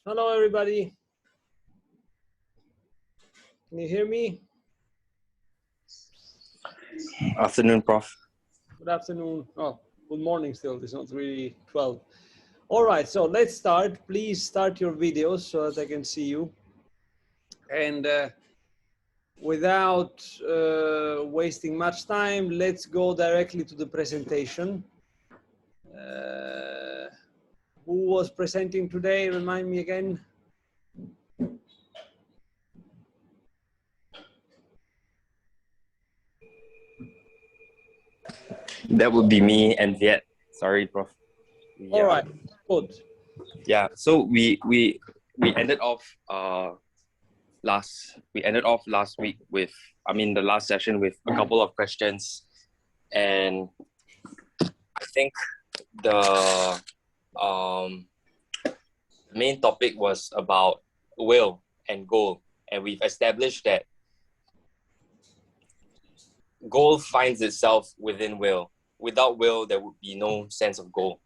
Hello, everybody. Can you hear me? Afternoon, Prof. Good afternoon. Oh, good morning still. It's not really 12. All right, so let's start. Please start your videos so that I can see you. And without wasting much time, let's go directly to the presentation. Who was presenting today? Remind me again. That would be me and Viet. Sorry, Prof. All right, good. Yeah. So we ended off last week with the last session with a couple of questions, and I think the main topic was about will and goal, and we've established that goal finds itself within will. Without will, there would be no sense of goal.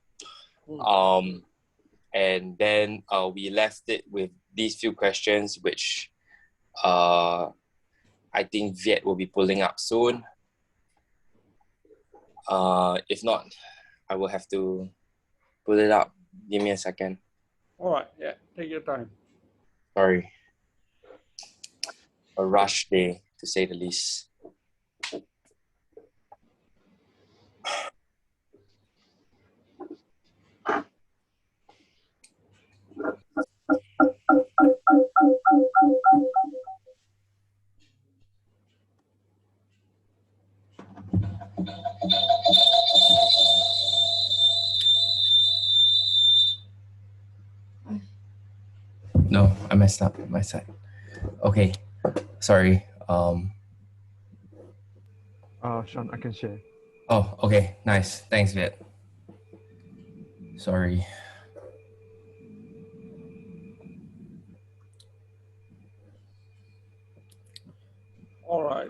And then we left it with these few questions, which I think Viet will be pulling up soon. If not, I will have to pull it up. Give me a second. All right, yeah, take your time. Sorry. A rush day, to say the least. No, I messed up my side. Okay, sorry. Sean, I can share. Oh, okay, nice. Thanks, Viet. Sorry. All right.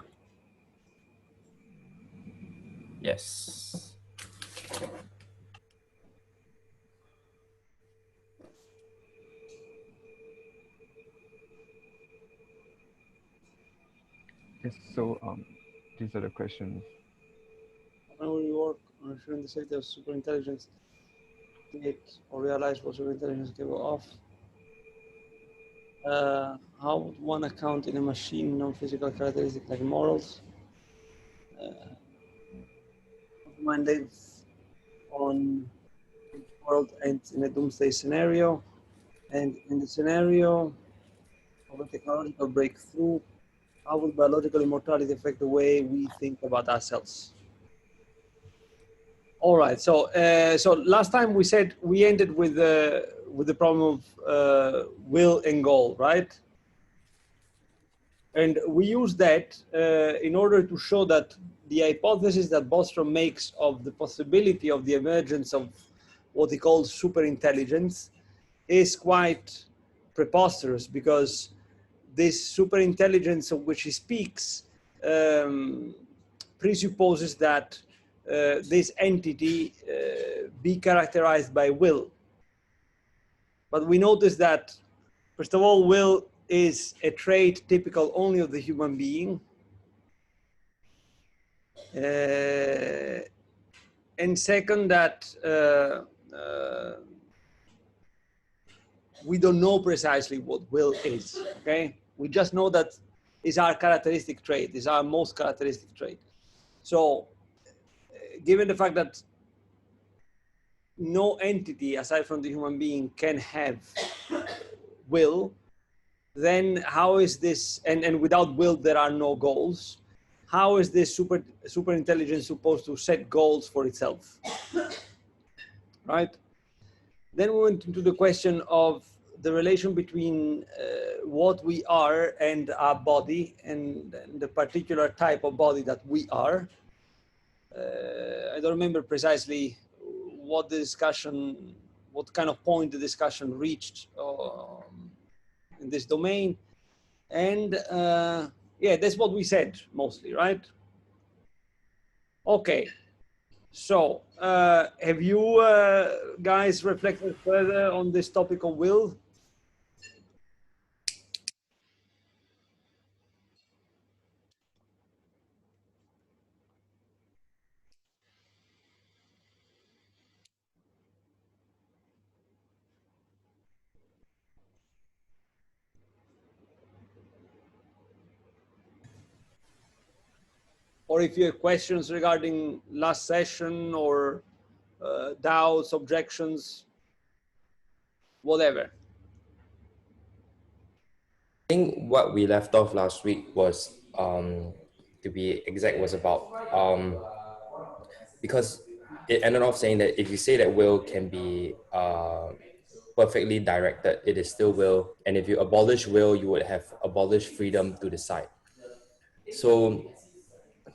Yes. Yes, so these are the questions. When will you work on ensuring the safety of superintelligence or realize what superintelligence can go off? How would one account in a machine non-physical characteristics like morals? Mind lives on the world ends in a doomsday scenario, and in the scenario of a technological breakthrough, how would biological immortality affect the way we think about ourselves? All right. So, so last time we said we ended with the problem of will and goal, right? And we use that in order to show that the hypothesis that Bostrom makes of the possibility of the emergence of what he calls superintelligence is quite preposterous, because this superintelligence of which he speaks presupposes that this entity be characterized by will. But we notice that, first of all, will is a trait typical only of the human being. And second, that we don't know precisely what will is, okay? We just know that is our characteristic trait, is our most characteristic trait. So given the fact that no entity aside from the human being can have will, then how is this, and without will there are no goals, how is this super intelligence supposed to set goals for itself, right? Then we went into the question of the relation between what we are and our body, and the particular type of body that we are. I don't remember precisely what the discussion, what kind of point the discussion reached in this domain. And yeah, that's what we said mostly, right? Okay. So have you guys reflected further on this topic of will? or if you have questions regarding last session or doubts, objections, whatever. I think what we left off last week was, to be exact, was about because it ended off saying that if you say that will can be perfectly directed, it is still will, and if you abolish will, you would have abolished freedom to decide. So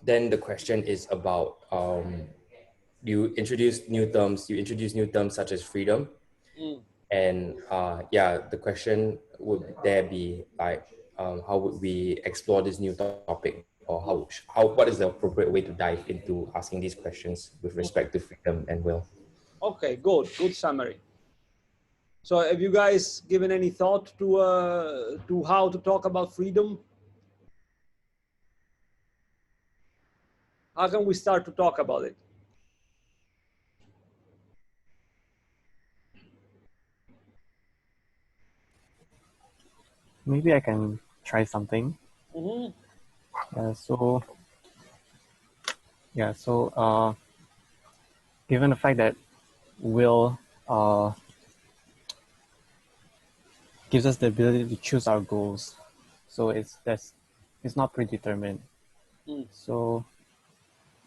then the question is about you introduce new terms. You introduce new terms such as freedom, and yeah, the question would there be like, how would we explore this new topic, or how what is the appropriate way to dive into asking these questions with respect to freedom and will? Okay, good summary. So have you guys given any thought to how to talk about freedom? How can we start to talk about it? Maybe I can try something. Mm-hmm. Given the fact that will gives us the ability to choose our goals, so it's not predetermined. So,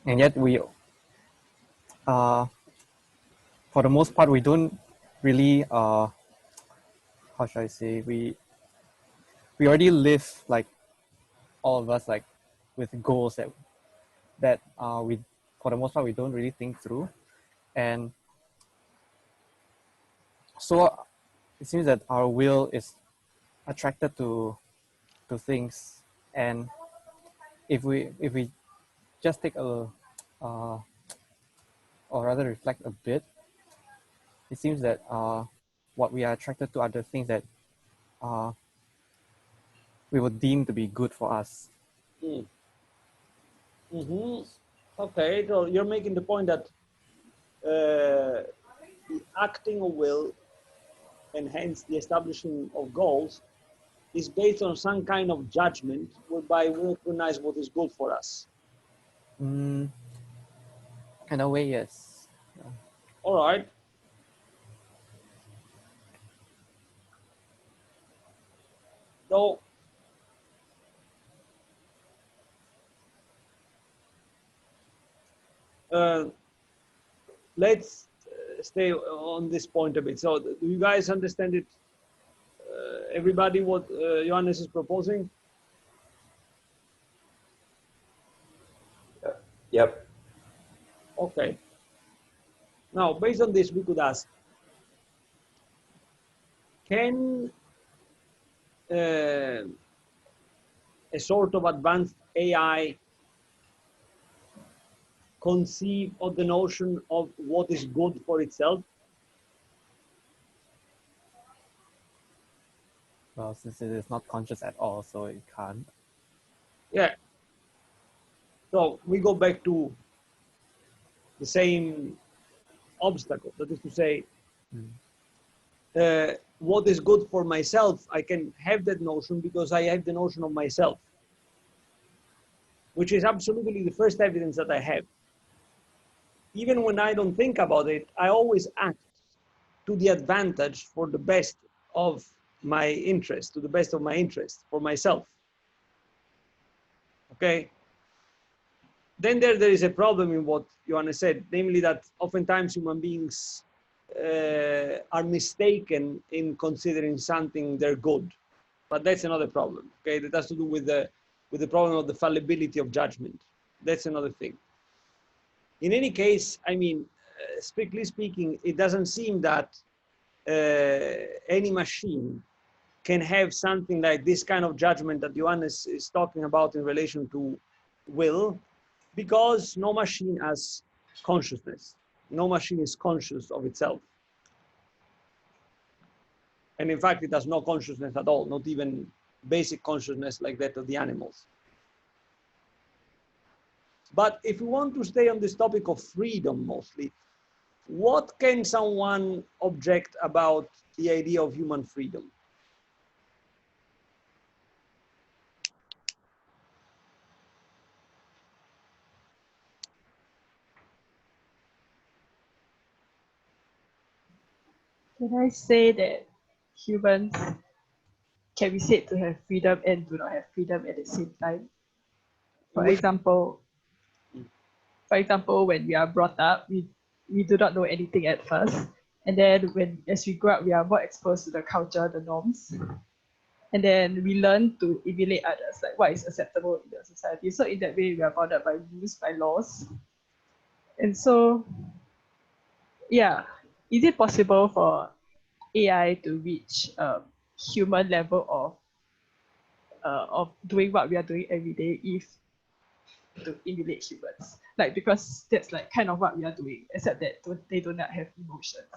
and yet we, for the most part, we don't really, how should I say, we already live, like all of us, like with goals that we, for the most part, we don't really think through, and so it seems that our will is attracted to things, and if we just take a or rather reflect a bit, it seems that what we are attracted to are the things that we would deem to be good for us. Mm-hmm. Okay, so you're making the point that the acting of will and hence the establishing of goals is based on some kind of judgment whereby we recognize what is good for us. In a way, yes. All right. So let's stay on this point a bit. So do you guys understand it? Everybody, what Johannes is proposing? Yep. Okay. Now, based on this, we could ask, can a sort of advanced AI conceive of the notion of what is good for itself? Well, since it is not conscious at all, so it can't. Yeah. So we go back to the same obstacle. That is to say, what is good for myself, I can have that notion because I have the notion of myself, which is absolutely the first evidence that I have. Even when I don't think about it, I always act to the advantage for the best of my interest, to the best of my interest for myself. Okay? Then there is a problem in what Johannes said, namely that oftentimes human beings are mistaken in considering something they're good. But that's another problem, okay? That has to do with the problem of the fallibility of judgment. That's another thing. In any case, I mean, strictly speaking, it doesn't seem that any machine can have something like this kind of judgment that Johannes is talking about in relation to will, because no machine has consciousness. No machine is conscious of itself. And in fact, it has no consciousness at all, not even basic consciousness like that of the animals. But if we want to stay on this topic of freedom mostly, what can someone object about the idea of human freedom? Can I say that humans can be said to have freedom and do not have freedom at the same time? For Which- example, when we are brought up, we do not know anything at first. And then as we grow up, we are more exposed to the culture, the norms. And then we learn to emulate others, like what is acceptable in the society. So in that way, we are bounded by rules, by laws. And so, yeah, is it possible for AI to reach human level of doing what we are doing every day if to emulate humans? Like, because that's like kind of what we are doing, except that they do not have emotions.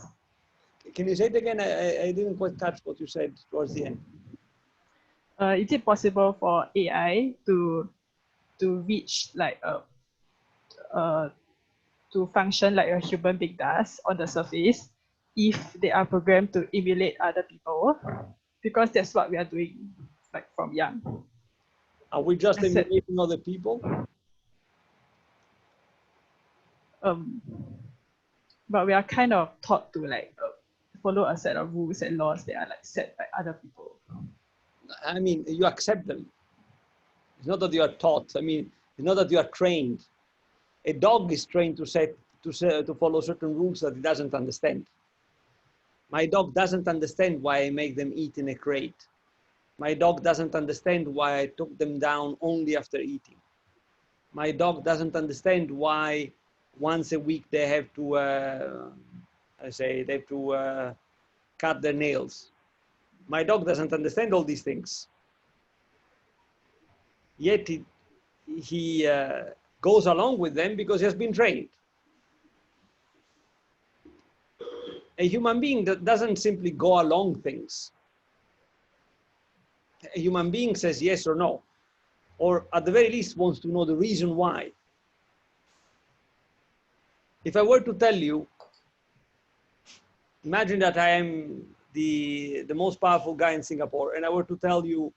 Can you say it again? I didn't quite catch what you said towards the end. Is it possible for AI to reach like to function like a human being does on the surface if they are programmed to emulate other people? Because that's what we are doing like from young. Are we just Except- emulating other people? But we are kind of taught to like follow a set of rules and laws that are like set by other people. I mean, you accept them. It's not that you are taught. I mean, it's not that you are trained. A dog is trained to follow certain rules that it doesn't understand. My dog doesn't understand why I make them eat in a crate. My dog doesn't understand why I took them down only after eating. My dog doesn't understand why once a week they have to, cut their nails. My dog doesn't understand all these things. Yet he goes along with them because he has been trained. A human being that doesn't simply go along things. A human being says yes or no, or at the very least wants to know the reason why. If I were to tell you, imagine that I am the most powerful guy in Singapore, and I were to tell you,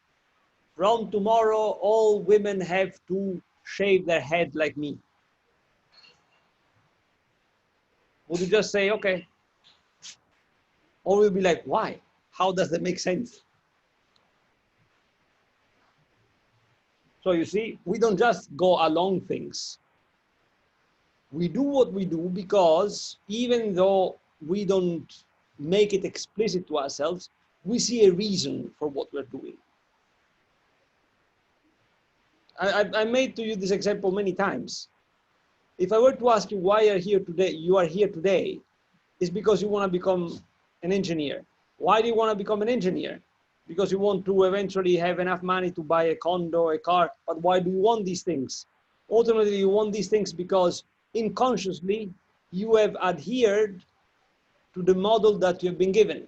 from tomorrow, all women have to shave their head like me. Would you just say, okay? Or will you be like, why? How does that make sense? So you see, we don't just go along things. We do what we do because even though we don't make it explicit to ourselves, we see a reason for what we're doing. I made to you this example many times. If I were to ask you why you are here today, it's because you want to become an engineer. Why do you want to become an engineer? Because you want to eventually have enough money to buy a condo, a car. But why do you want these things? Ultimately, you want these things because unconsciously you have adhered to the model that you've been given.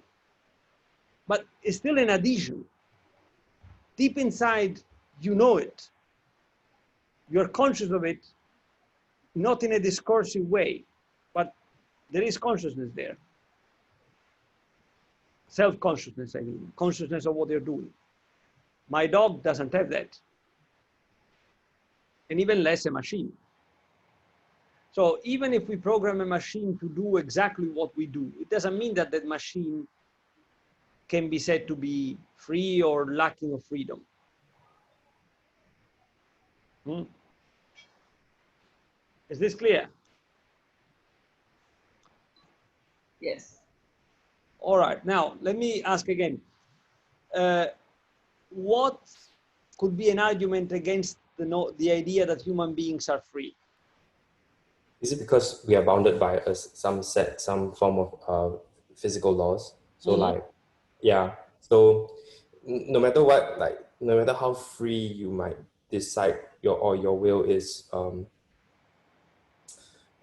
But it's still an adhesion. Deep inside, you know it. You're conscious of it, not in a discursive way, but there is consciousness there. Self-consciousness, I mean, consciousness of what you're doing. My dog doesn't have that. And even less a machine. So even if we program a machine to do exactly what we do, it doesn't mean that that machine can be said to be free or lacking of freedom. Is this clear? Yes. All right, now let me ask again. What could be an argument against the idea that human beings are free? Is it because we are bounded by some form of physical laws? So like, yeah. So no matter what, like no matter how free you might decide your will is,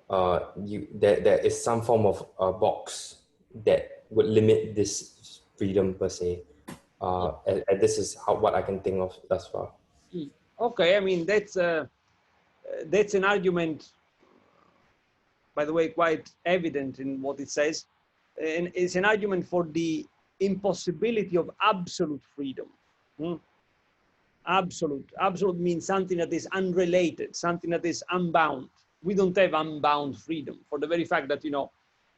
there is some form of box that would limit this freedom per se. And this is what I can think of thus far. Okay, I mean that's an argument, by the way, quite evident in what it says, and it's an argument for the impossibility of absolute freedom. Absolute means something that is unrelated, something that is unbound. We don't have unbound freedom for the very fact that,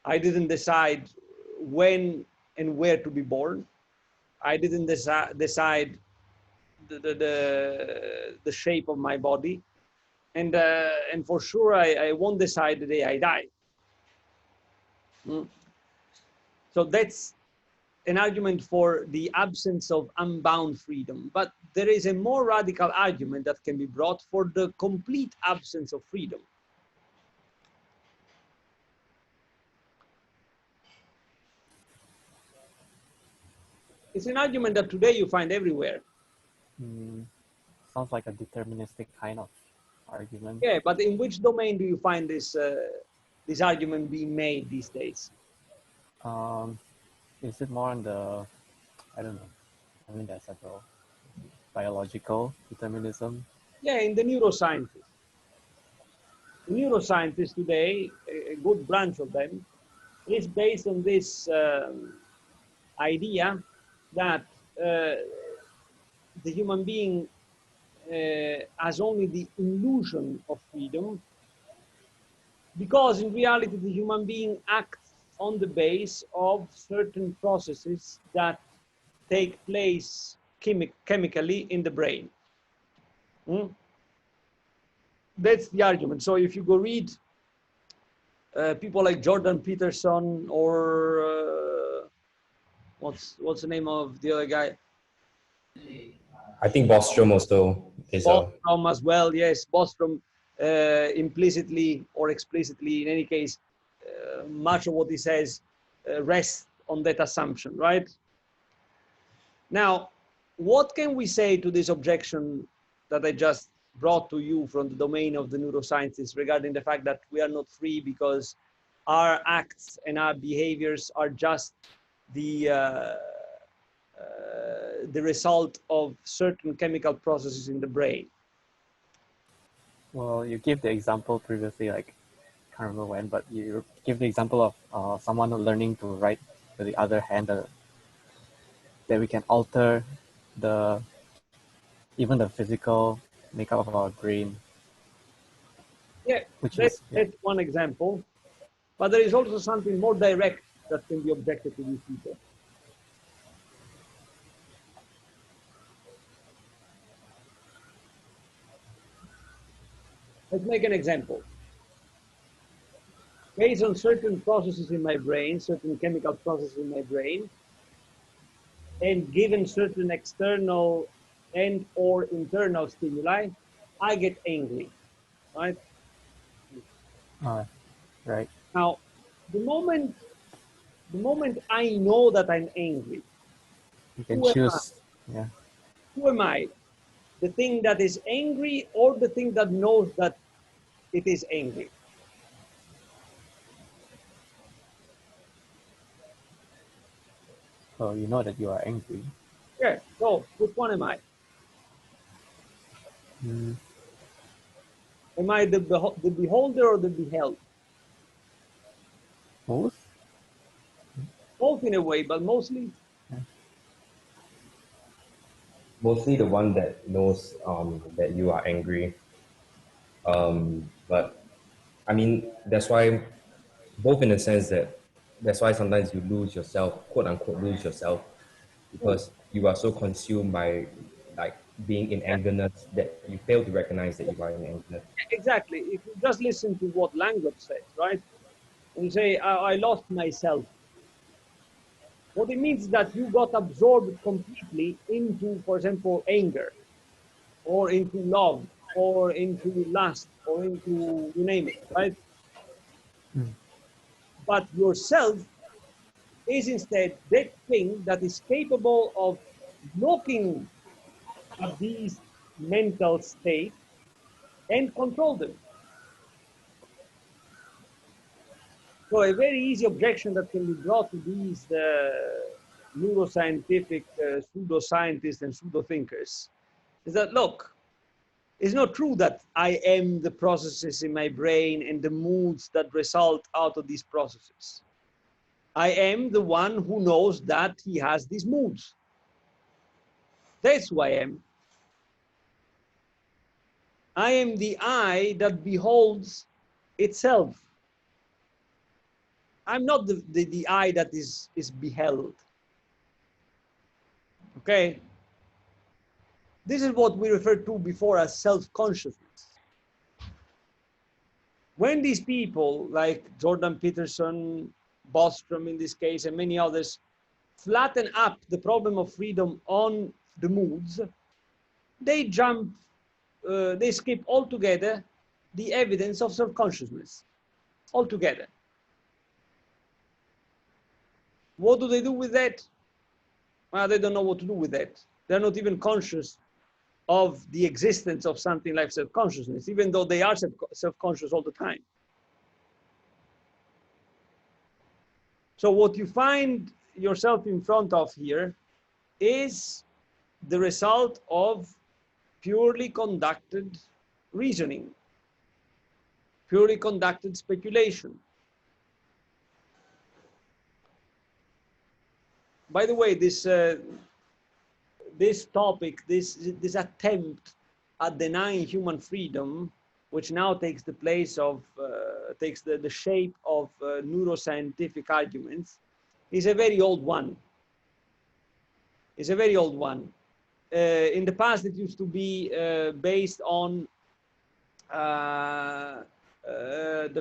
I didn't decide when and where to be born. I didn't decide the shape of my body, and for sure I won't decide the day I die. So that's an argument for the absence of unbound freedom. But there is a more radical argument that can be brought for the complete absence of freedom. It's an argument that today you find everywhere. Sounds like a deterministic kind of argument. Yeah, but in which domain do you find this this argument being made these days? Is it more on the, I don't know, I mean, there's several, biological determinism? Yeah, in the neurosciences. The neuroscientists today, a good branch of them, is based on this idea that the human being has only the illusion of freedom, because in reality the human being acts on the base of certain processes that take place chemically in the brain. That's the argument. So if you go read people like Jordan Peterson or what's the name of the other guy? I think Bostrom also is Bostrom as well. Yes, Bostrom implicitly or explicitly, in any case, much of what he says rests on that assumption, right? Now, what can we say to this objection that I just brought to you from the domain of the neurosciences regarding the fact that we are not free because our acts and our behaviors are just the result of certain chemical processes in the brain? Well, you gave the example previously, like, I can't remember when, but you give the example of someone learning to write with the other hand, that we can alter even the physical makeup of our brain. Yeah, that's one example. But there is also something more direct that can be objected to these people. Let's make an example. Based on certain processes in my brain, certain chemical processes in my brain, and given certain external and or internal stimuli, I get angry, right? Right. Now, the moment I know that I'm angry, You can choose. Yeah. who am I? The thing that is angry or the thing that knows that it is angry? So you know that you are angry. Yeah, so which one am I? Am I the beholder or the beheld? Both? Both in a way, but mostly. mostly the one that knows that you are angry. But I mean, that's why, both in the sense that that's why sometimes you lose yourself, quote unquote, lose yourself, because you are so consumed by like being in angerness that you fail to recognize that you are in angerness. Exactly. If you just listen to what language says, right? And you say, I lost myself. What it means is that you got absorbed completely into, for example, anger, or into love, or into lust, or into, you name it, right? But yourself is instead that thing that is capable of looking at these mental states and control them. So a very easy objection that can be brought to these neuroscientific pseudoscientists and pseudo-thinkers is that, look, it's not true that I am the processes in my brain and the moods that result out of these processes. I am the one who knows that he has these moods. That's who I am. I am the eye that beholds itself. I'm not the eye that is beheld. Okay? This is what we referred to before as self-consciousness. When these people, like Jordan Peterson, Bostrom in this case, and many others, flatten up the problem of freedom on the moods, they they skip altogether the evidence of self-consciousness, altogether. What do they do with that? Well, they don't know what to do with that. They're not even conscious of the existence of something like self-consciousness, even though they are self-conscious all the time. So what you find yourself in front of here is the result of purely conducted reasoning, purely conducted speculation. By the way, this topic, this attempt at denying human freedom, which now takes the place of, takes the shape of neuroscientific arguments, is a very old one. It's a very old one. In the past, it used to be based on the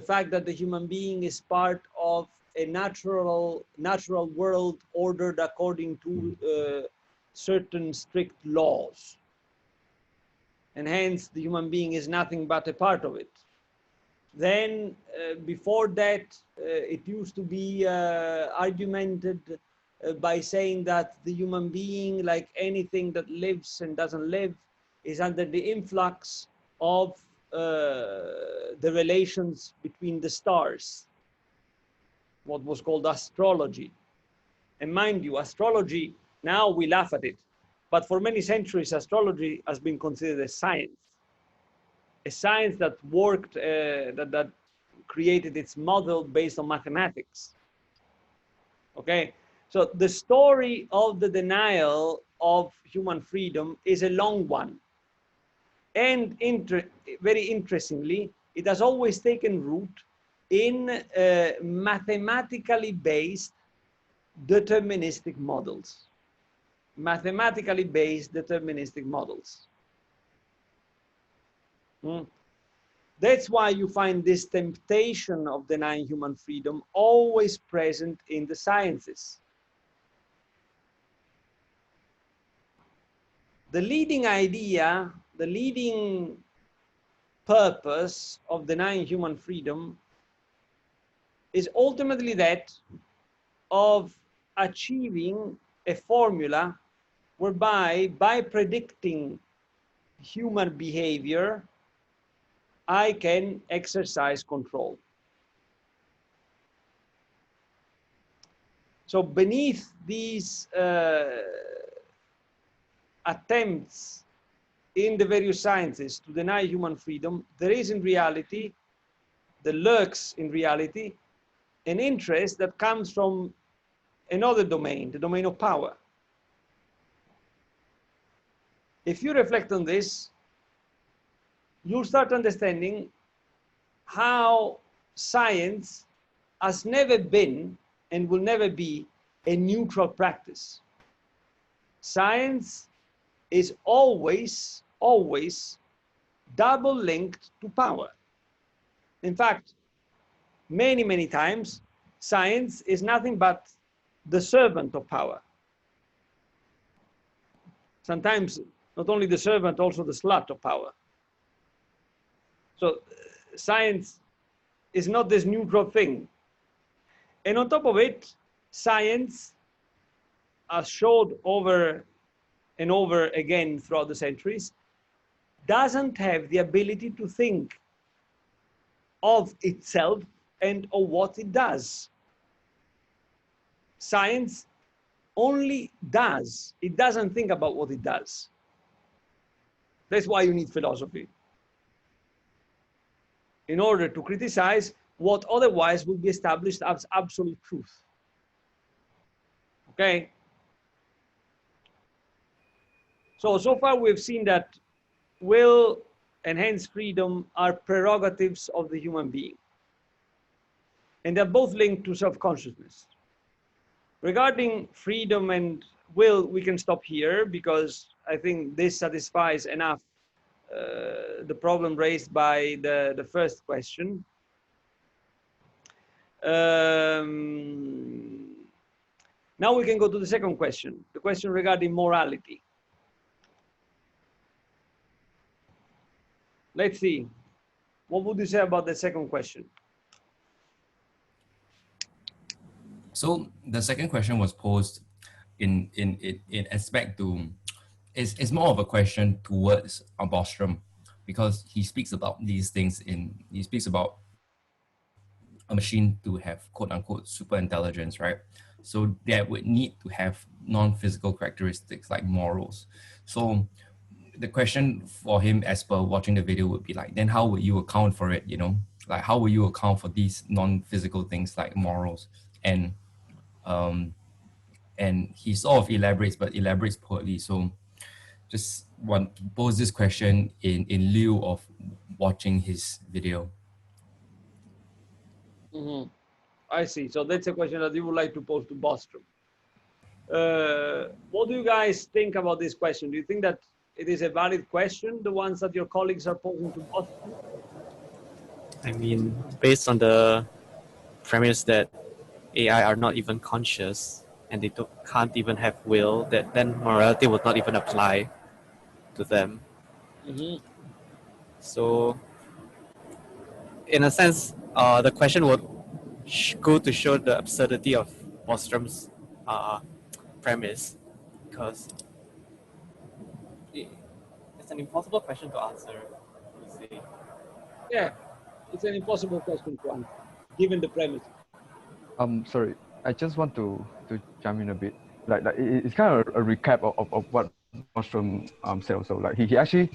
fact that the human being is part of a natural world ordered according to certain strict laws, and hence the human being is nothing but a part of it. Then before that, it used to be argumented by saying that the human being, like anything that lives and doesn't live, is under the influx of the relations between the stars, what was called astrology. And mind you, astrology, now we laugh at it, but for many centuries, astrology has been considered a science that worked, that created its model based on mathematics. Okay, so the story of the denial of human freedom is a long one. And very interestingly, it has always taken root in mathematically based deterministic models. Mathematically based deterministic models. That's why you find this temptation of denying human freedom always present in the sciences. The leading idea, the leading purpose of denying human freedom is ultimately that of achieving a formula whereby, by predicting human behavior, I can exercise control. So beneath these attempts in the various sciences to deny human freedom, there is in reality, there lurks in reality, an interest that comes from another domain, the domain of power. If you reflect on this, you'll start understanding how science has never been and will never be a neutral practice. Science is always double linked to power. In fact, many times, science is nothing but the servant of power. Sometimes not only the servant, also the slut of power. So science is not this neutral thing. And on top of it, science, as showed over and over again throughout the centuries, doesn't have the ability to think of itself and of what it does. Science only does. It doesn't think about what it does. That's why you need philosophy, in order to criticize what otherwise would be established as absolute truth. Okay? So far we've seen that will and hence freedom are prerogatives of the human being. And they're both linked to self-consciousness. Regarding freedom and Will, we can stop here because I think this satisfies enough the problem raised by the first question. Now we can go to the second question, the question regarding morality. Let's see. What would you say about the second question? So the second question was posed in aspect to, it's more of a question towards Bostrom, because he speaks about these things he speaks about a machine to have quote unquote super intelligence, right? So that would need to have non-physical characteristics like morals. So the question for him, as per watching the video, would be like, then how would you account for it? You know, like how will you account for these non-physical things like morals? And he sort of elaborates, but elaborates poorly. So just want to pose this question in lieu of watching his video. Mm-hmm. I see. So that's a question that you would like to pose to Bostrom. What do you guys think about this question? Do you think that it is a valid question, the ones that your colleagues are posing to Bostrom? I mean, based on the premise that AI are not even conscious and they can't even have will, that then morality would not even apply to them. Mm-hmm. So, in a sense, the question would go to show the absurdity of Bostrom's premise, because it's an impossible question to answer, you see. Yeah, it's an impossible question to answer, given the premise. Sorry, I just want to chime in a bit. Like it's kind of a recap of what Mushroom said also. Like he actually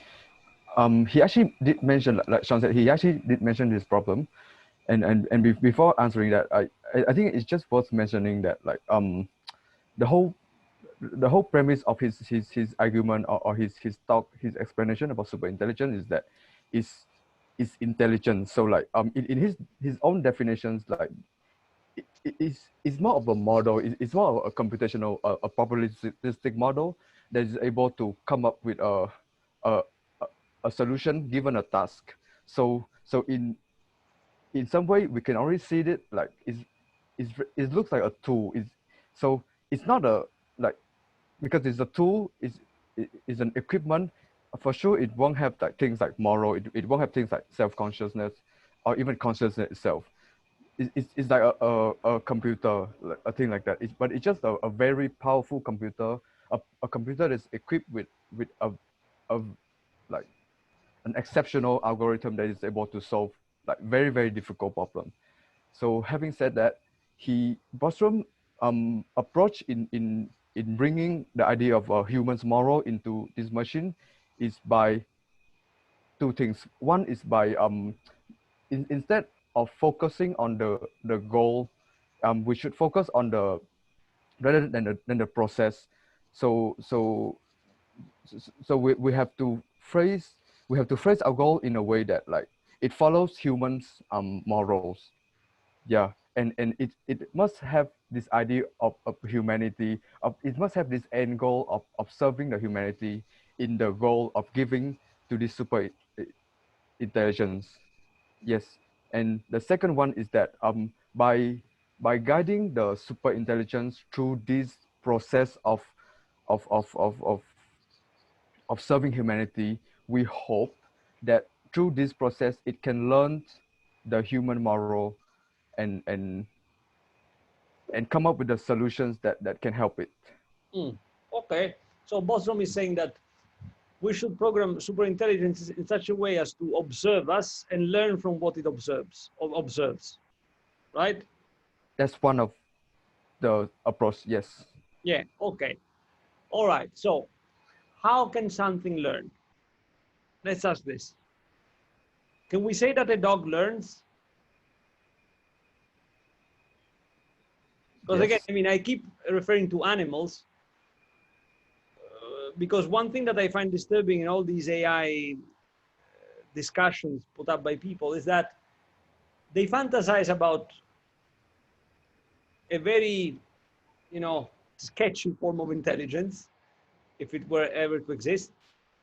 did mention, like Sean said, he actually did mention this problem, and before answering that, I think it's just worth mentioning that like the whole premise of his argument, or his talk, his explanation about super intelligence is that is intelligence. So like in his own definitions, like it's more of a model. It's more of a computational, a probabilistic model that is able to come up with a a solution given a task. So in some way we can already see it like it looks like a tool. So it's not a like, because it's a tool, is an equipment. For sure it won't have like things like moral, it won't have things like self-consciousness or even consciousness itself. It's like a computer, like a thing like that. But it's just a very powerful computer, a computer that's equipped with a like an exceptional algorithm that is able to solve like very, very difficult problem. So having said that, Bostrom approach in bringing the idea of a human's moral into this machine is by two things. One is by instead of focusing on the goal, we should focus on the rather than the process. So we have to phrase our goal in a way that like it follows humans morals. Yeah, and it must have this idea of humanity, it must have this end goal of serving the humanity in the goal of giving to this super intelligence. Yes. And the second one is that by guiding the super intelligence through this process of of of of of, of serving humanity, we hope that through this process it can learn the human moral and come up with the solutions that can help it. Okay, so Bostrom is saying that we should program superintelligence in such a way as to observe us and learn from what it observes, right? That's one of the approach, yes. Yeah, okay. All right, so how can something learn? Let's ask this. Can we say that a dog learns? Because again, I mean, I keep referring to animals because one thing that I find disturbing in all these AI discussions put up by people is that they fantasize about a very, sketchy form of intelligence, if it were ever to exist,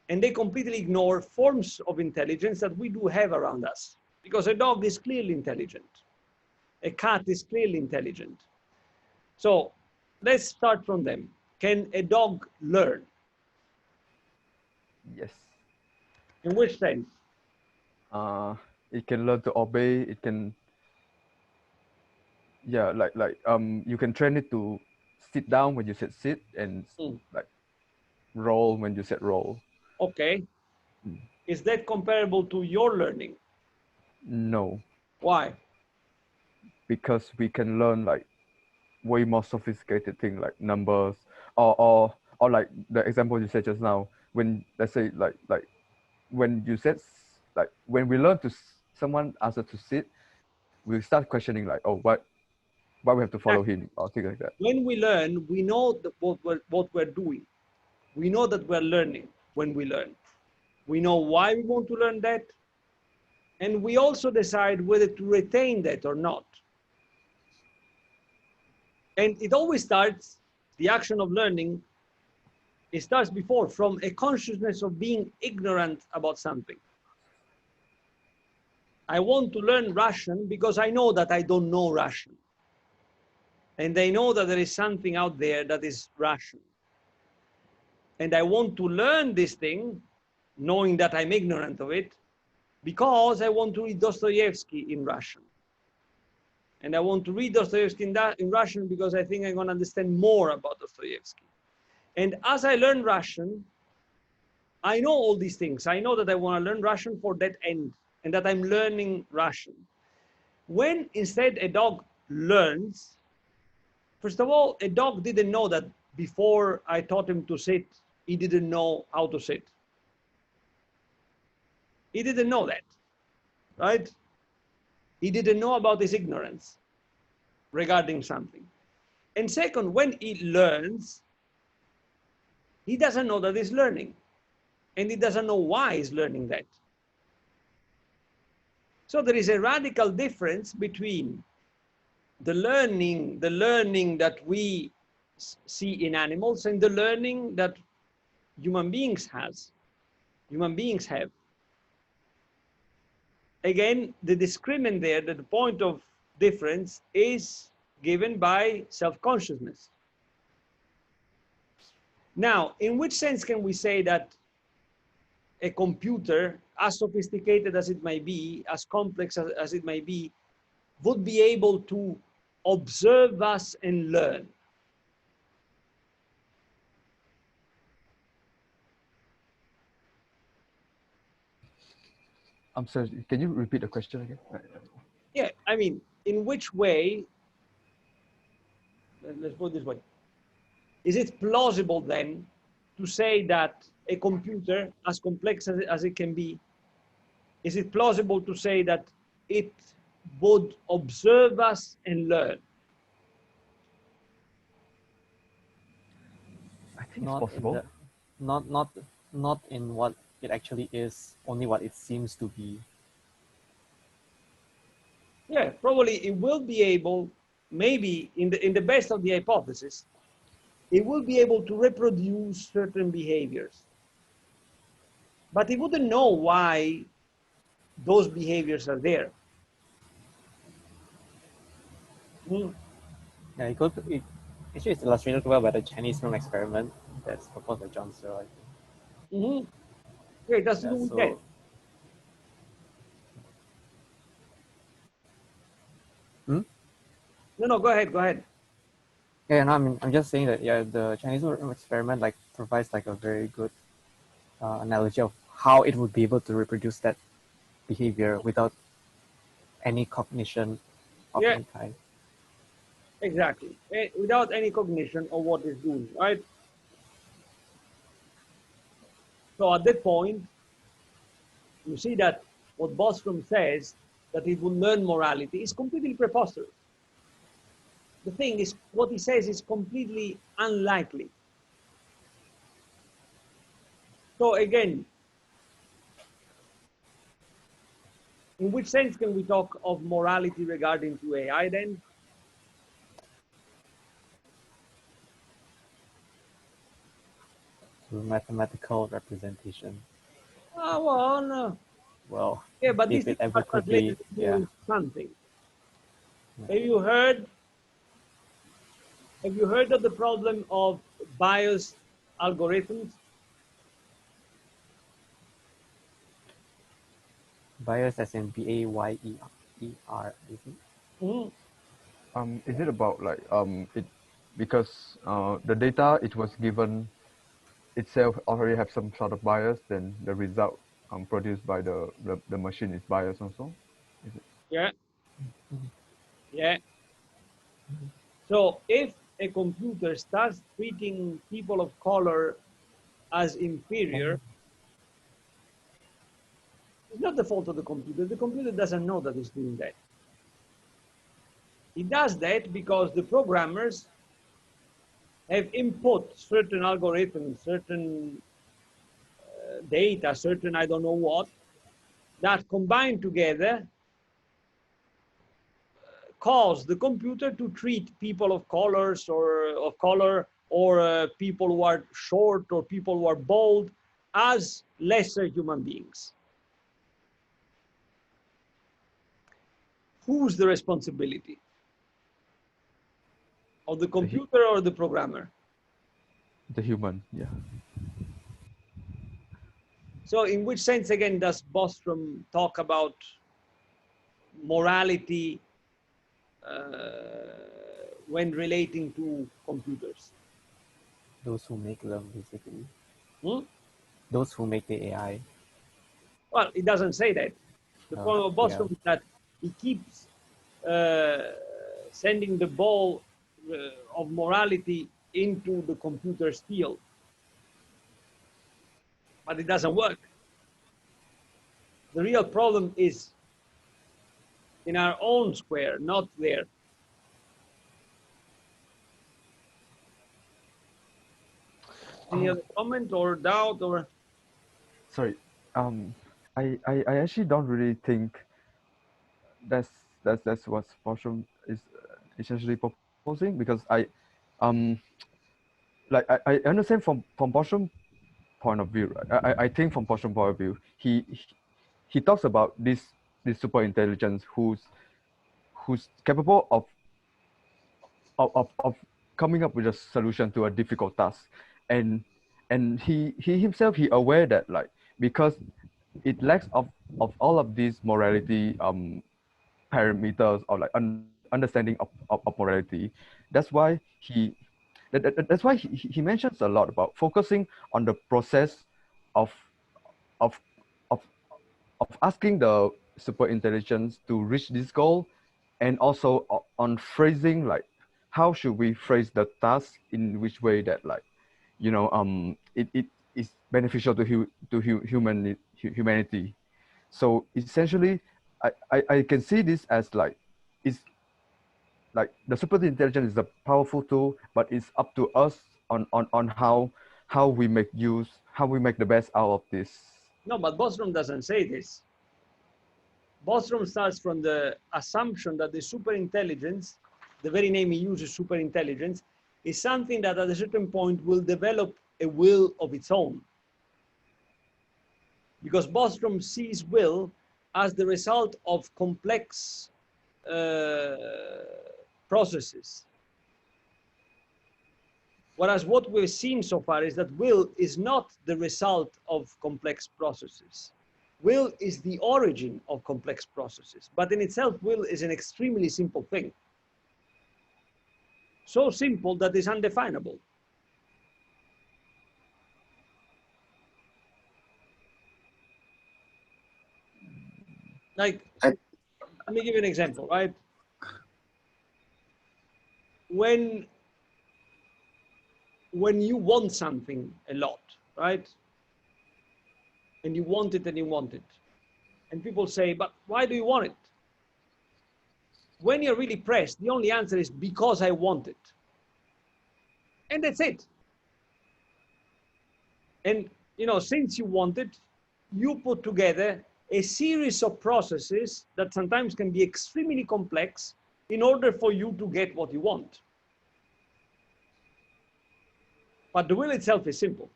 and they completely ignore forms of intelligence that we do have around us. Because a dog is clearly intelligent. A cat is clearly intelligent. So let's start from them. Can a dog learn? Yes. In which sense? It can learn to obey. It can, yeah, you can train it to sit down when you said sit, and like roll when you said roll. Okay. Is that comparable to your learning? No, Why? because we can learn like way more sophisticated thing like numbers, or like the example you said just now. When let's say like when you said like when we learn to someone asked us to sit, we start questioning like, oh, why we have to follow him or things like that. When we learn, we know what we're doing. We know that we're learning when we learn. We know why we want to learn that. And we also decide whether to retain that or not. And it always starts, the action of learning, it starts before from a consciousness of being ignorant about something. I want to learn Russian because I know that I don't know Russian. And I know that there is something out there that is Russian. And I want to learn this thing, knowing that I'm ignorant of it, because I want to read Dostoevsky in Russian. And I want to read Dostoevsky in Russian because I think I'm going to understand more about Dostoevsky. And as I learn Russian, I know all these things. I know that I want to learn Russian for that end, and that I'm learning Russian. When instead a dog learns, first of all, a dog didn't know that before I taught him to sit, he didn't know how to sit. He didn't know that, right? He didn't know about his ignorance regarding something. And second, when he learns, he doesn't know that he's learning. And he doesn't know why he's learning that. So there is a radical difference between the learning that we see in animals and the learning that human beings have. Again, the discriminant there, the point of difference is given by self-consciousness. Now, in which sense can we say that a computer, as sophisticated as it may be, as complex as it may be, would be able to observe us and learn? I'm sorry, can you repeat the question again? Yeah, I mean, in which way, let's put it this way, is it plausible then to say that a computer, as complex as it can be, is it plausible to say that it would observe us and learn? I think it's Not in possible. the, not in what it actually is, only what it seems to be. Yeah, probably it will be able, maybe in the best of the hypothesis, it will be able to reproduce certain behaviors. But it wouldn't know why those behaviors are there. Yeah, actually it's illustrated well by the Chinese film experiment that's proposed by John Searle, I think. Yeah, it has to Yeah, do with that. No, go ahead. Yeah, no, I'm just saying that the Chinese film experiment like provides like a very good analogy of how it would be able to reproduce that behavior without any cognition of Yeah, any kind. exactly. Without any cognition of what it's doing, right? So at that point, you see that what Bostrom says, that it will learn morality, is completely preposterous. The thing is, what he says is completely unlikely. So again, in which sense can we talk of morality regarding to AI then? through mathematical representation. Ah, well, no. Well, Yeah, but these if things it ever are could translated be, yeah. into something. Yeah. Have you heard of the problem of bias algorithms? Bias as in B-A-Y-E-R, is it? Mhm. Is it about like it because the data it was given itself already have some sort of bias, then the result produced by the machine is biased also? Is it? Yeah, yeah. So if a computer starts treating people of color as inferior, it's not the fault of the computer. The computer doesn't know that it's doing that. It does that because the programmers have input certain algorithms, certain data, certain I don't know what, that combined together cause the computer to treat people of colors or of color or people who are short or people who are bald as lesser human beings. Who's the responsibility? Of the computer or the programmer? The human, yeah. So in which sense again does Bostrom talk about morality when relating to computers? Those who make them, basically. Hmm? Those who make the AI. Well, it doesn't say that. The point of Yeah. Bostrom is that he keeps sending the ball of morality into the computer's field, but it doesn't work. The real problem is in our own square, not there. Any other comment or doubt or? Sorry, um, I actually don't really think that's what Boschum is essentially proposing, because um I understand from Boschum point of view, right? I think from Boschum point of view, he talks about this super intelligence who's capable of coming up with a solution to a difficult task, and he himself he aware that, like, because it lacks of all of these morality parameters, or like understanding of morality. That's why that's why he mentions a lot about focusing on the process of of of of asking the super intelligence to reach this goal, and also on phrasing, like how should we phrase the task in which way that, like, it is beneficial to humanity. So essentially, I can see this as like, it's like the super intelligence is a powerful tool, but it's up to us on how we make use, how we make the best out of this. No, but Bostrom doesn't say this. Bostrom starts from the assumption that the superintelligence, the very name he uses, superintelligence, is something that at a certain point will develop a will of its own. Because Bostrom sees will as the result of complex processes. Whereas what we've seen so far is that will is not the result of complex processes. Will is the origin of complex processes, but in itself, will is an extremely simple thing. So simple that it's undefinable. Like, let me give you an example, right? When you want something a lot, right? And you want it and you want it. And people say, but why do you want it? When you're really pressed, the only answer is because I want it. And that's it. And since you want it, you put together a series of processes that sometimes can be extremely complex in order for you to get what you want. But the will itself is simple.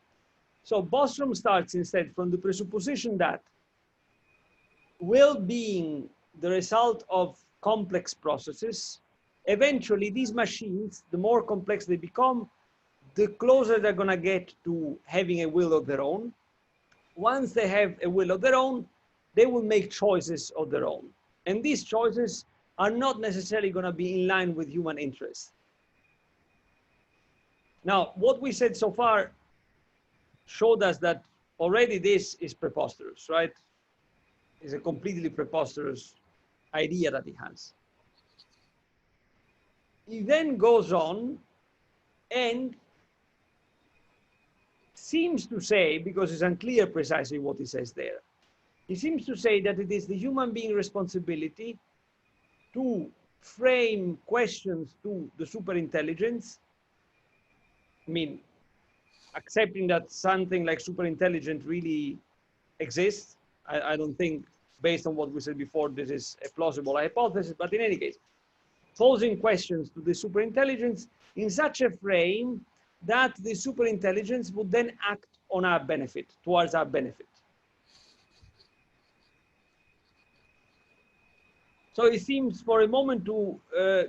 So Bostrom starts instead from the presupposition that will being the result of complex processes, eventually these machines, the more complex they become, the closer they're going to get to having a will of their own. Once they have a will of their own, they will make choices of their own. And these choices are not necessarily going to be in line with human interests. Now, what we said so far showed us that already this is preposterous, right? It's a completely preposterous idea that he has. He then goes on and seems to say, because it's unclear precisely what he says there, he seems to say that it is the human being responsibility to frame questions to the superintelligence. I mean, accepting that something like superintelligent really exists. I don't think, based on what we said before, this is a plausible hypothesis, but in any case, posing questions to the superintelligence in such a frame that the superintelligence would then act on our benefit, towards our benefit. So it seems for a moment to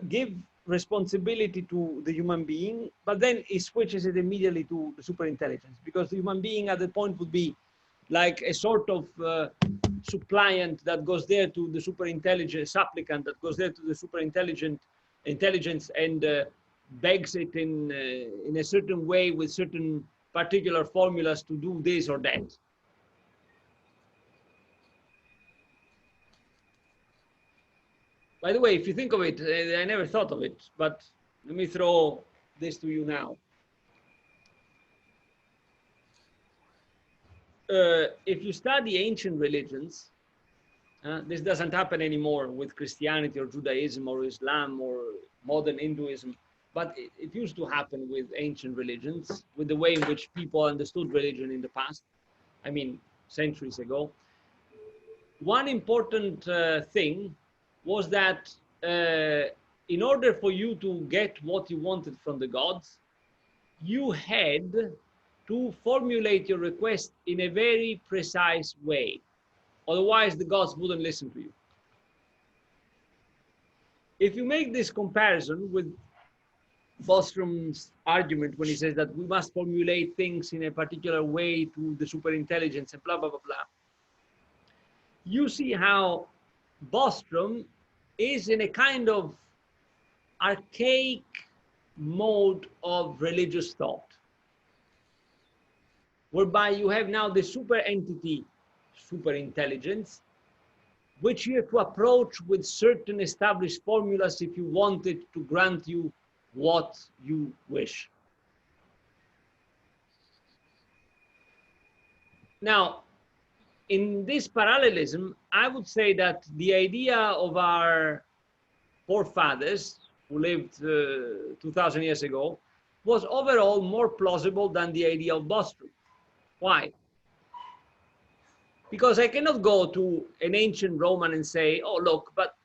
give responsibility to the human being, but then he switches it immediately to the superintelligence, because the human being at that point would be like a sort of suppliant that goes there to the superintelligence, supplicant that goes there to the intelligence and begs it in a certain way with certain particular formulas to do this or that. By the way, if you think of it, I never thought of it, but let me throw this to you now. If you study ancient religions, this doesn't happen anymore with Christianity or Judaism or Islam or modern Hinduism, but it used to happen with ancient religions, with the way in which people understood religion in the past, I mean, centuries ago. One important thing was that in order for you to get what you wanted from the gods, you had to formulate your request in a very precise way. Otherwise, the gods wouldn't listen to you. If you make this comparison with Bostrom's argument when he says that we must formulate things in a particular way to the superintelligence and blah, blah, blah, blah, you see how Bostrom is in a kind of archaic mode of religious thought, whereby you have now the super entity, superintelligence, which you have to approach with certain established formulas if you want it to grant you what you wish. Now, in this parallelism, I would say that the idea of our forefathers who lived 2,000 years ago was overall more plausible than the idea of Bostrom. Why? Because I cannot go to an ancient Roman and say, oh, look, but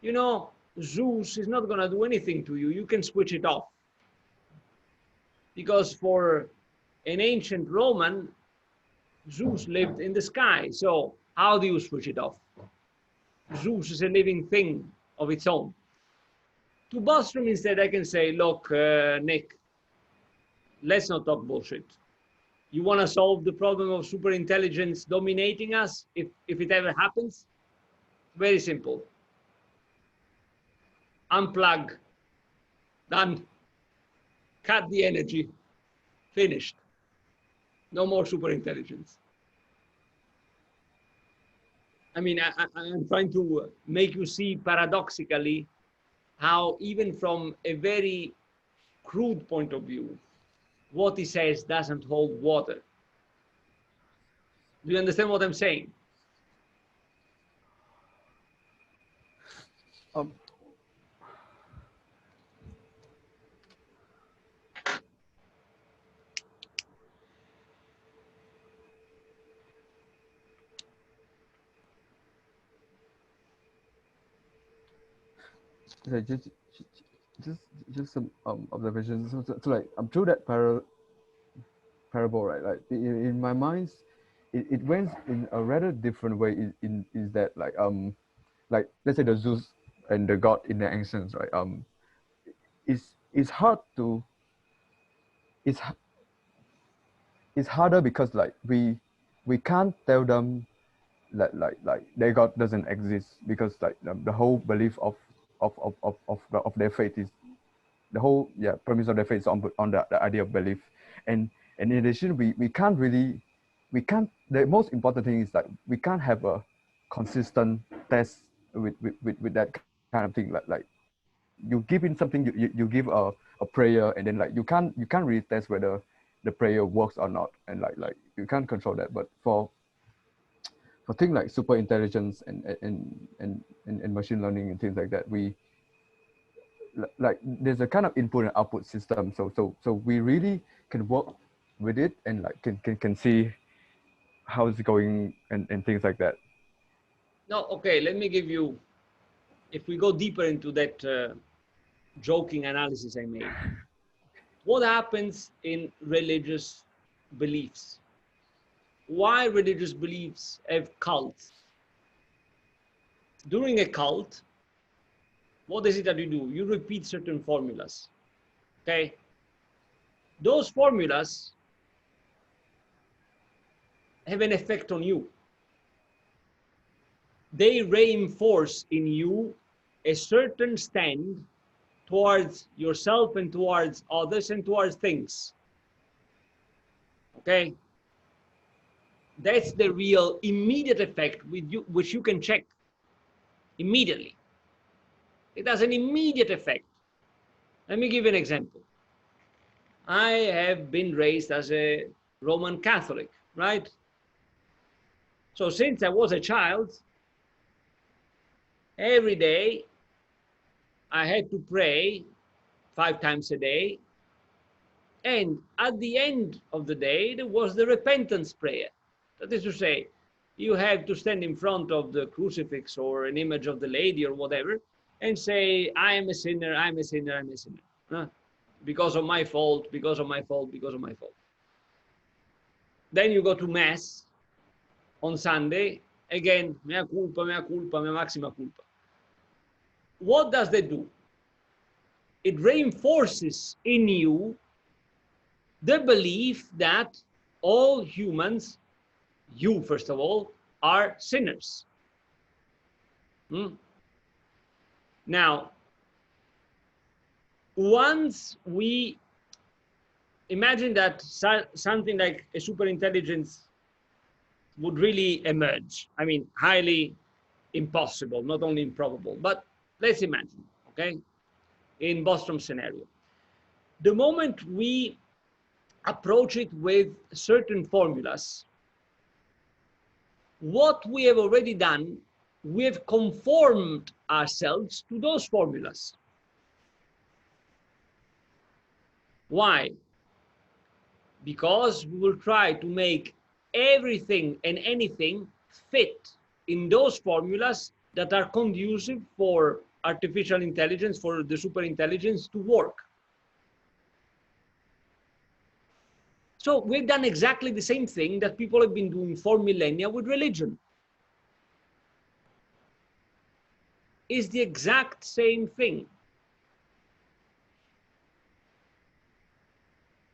you know, Zeus is not going to do anything to you. You can switch it off. Because for an ancient Roman, Zeus lived in the sky. So how do you switch it off? Zeus is a living thing of its own. To Bostrom, instead, I can say, look, Nick, let's not talk bullshit. You want to solve the problem of superintelligence dominating us, if it ever happens? Very simple. Unplug. Done. Cut the energy. Finished. No more superintelligence. I mean, I'm trying to make you see paradoxically how even from a very crude point of view, what he says doesn't hold water. Do you understand what I'm saying? So just some observations. So like through that parable, right? Like in my mind, it went in a rather different way. Is that like let's say the Zeus and the god in the ancients, right? It's hard to it's h- it's harder because like we can't tell them like their god doesn't exist, because like the whole belief of their faith is the whole premise of their faith is on the idea of belief. And in addition, we can't really we can't the most important thing is that we can't have a consistent test with that kind of thing. Like you give in something, you give a prayer, and then like you can't really test whether the prayer works or not, and like you can't control that. But for things like super intelligence and machine learning and things like that, we like there's a kind of input and output system, so we really can work with it and like can see how it's going and things like that. No, okay, let me give you, if we go deeper into that joking analysis I made, what happens in religious beliefs? Why religious beliefs have cults? During a cult, what is it that you do? You repeat certain formulas, okay? Those formulas have an effect on you. They reinforce in you a certain stand towards yourself and towards others and towards things. Okay? That's the real immediate effect with you, which you can check immediately. It has an immediate effect. Let me give you an example. I have been raised as a Roman Catholic, right? So since I was a child, every day I had to pray 5 times a day. And at the end of the day, there was the repentance prayer. That is to say, you have to stand in front of the crucifix or an image of the lady or whatever and say, I am a sinner, I'm a sinner, I'm a sinner. Because of my fault, because of my fault, because of my fault. Then you go to Mass on Sunday, again, mea culpa, mea culpa, mea maxima culpa. What does that do? It reinforces in you the belief that all humans, you first of all, are sinners. Now, once we imagine that something like a superintelligence would really emerge, I mean, highly impossible, not only improbable, but let's imagine, okay, in Bostrom's scenario. The moment we approach it with certain formulas, what we have already done, we have conformed ourselves to those formulas. Why? Because we will try to make everything and anything fit in those formulas that are conducive for artificial intelligence, for the superintelligence to work. So we've done exactly the same thing that people have been doing for millennia with religion. It's the exact same thing.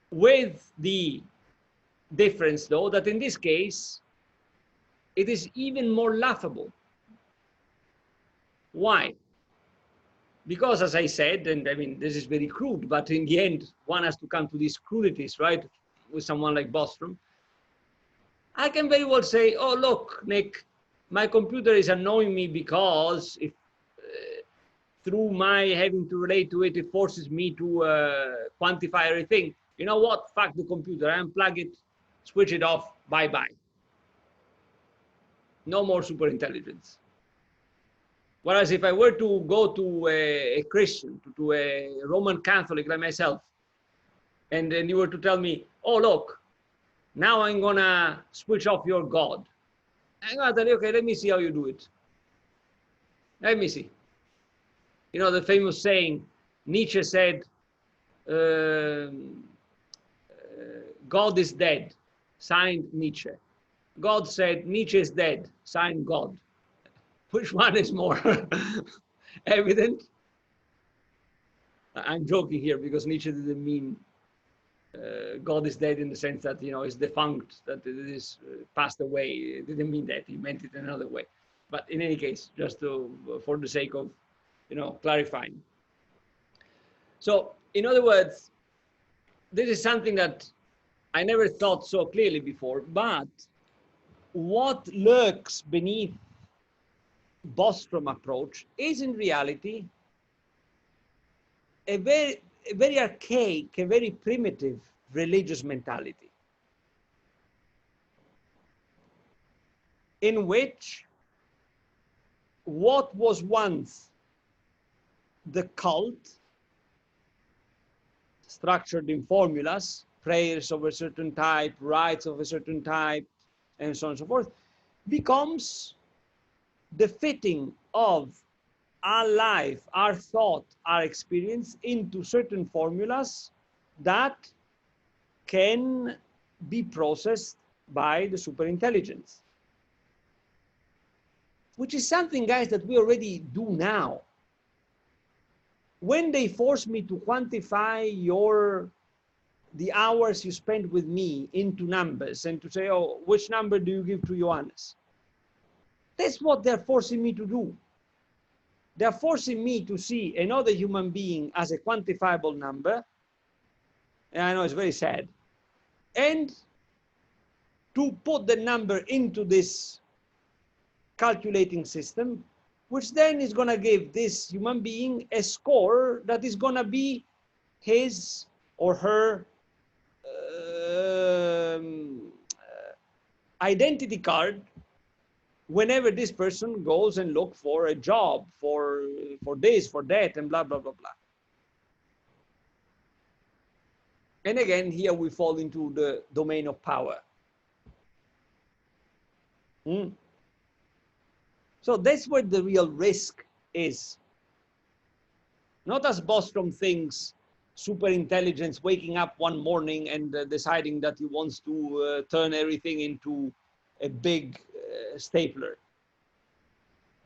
With the difference, though, that in this case, it is even more laughable. Why? Because, as I said, and I mean, this is very crude, but in the end, one has to come to these crudities, right? With someone like Bostrom. I can very well say, oh, look, Nick, my computer is annoying me because if through my having to relate to it, it forces me to quantify everything. You know what? Fuck the computer. I unplug it, switch it off, bye-bye. No more superintelligence. Whereas if I were to go to a Christian, to a Roman Catholic like myself, and then you were to tell me, oh, look, now I'm going to switch off your God. I'm going to tell you, okay, let me see how you do it. Let me see. You know, the famous saying, Nietzsche said, God is dead, signed Nietzsche. God said Nietzsche is dead, signed God. Which one is more evident? I'm joking here because Nietzsche didn't mean God is dead in the sense that, you know, is defunct, that it is passed away. It didn't mean that. He meant it another way. But in any case, just for the sake of, you know, clarifying. So, in other words, this is something that I never thought so clearly before, but what lurks beneath Bostrom approach is in reality a very archaic, a very primitive religious mentality, in which what was once the cult, structured in formulas, prayers of a certain type, rites of a certain type, and so on and so forth, becomes the fitting of our life, our thought, our experience into certain formulas that can be processed by the superintelligence, which is something, guys, that we already do now. When they force me to quantify the hours you spend with me into numbers and to say, oh, which number do you give to Johannes? That's what they're forcing me to do. They're forcing me to see another human being as a quantifiable number. And I know it's very sad. And to put the number into this calculating system, which then is going to give this human being a score that is going to be his or her identity card whenever this person goes and look for a job, for this, for that, and blah, blah, blah, blah. And again, here we fall into the domain of power. So that's where the real risk is. Not as Bostrom thinks, super intelligence waking up one morning and deciding that he wants to turn everything into a big stapler.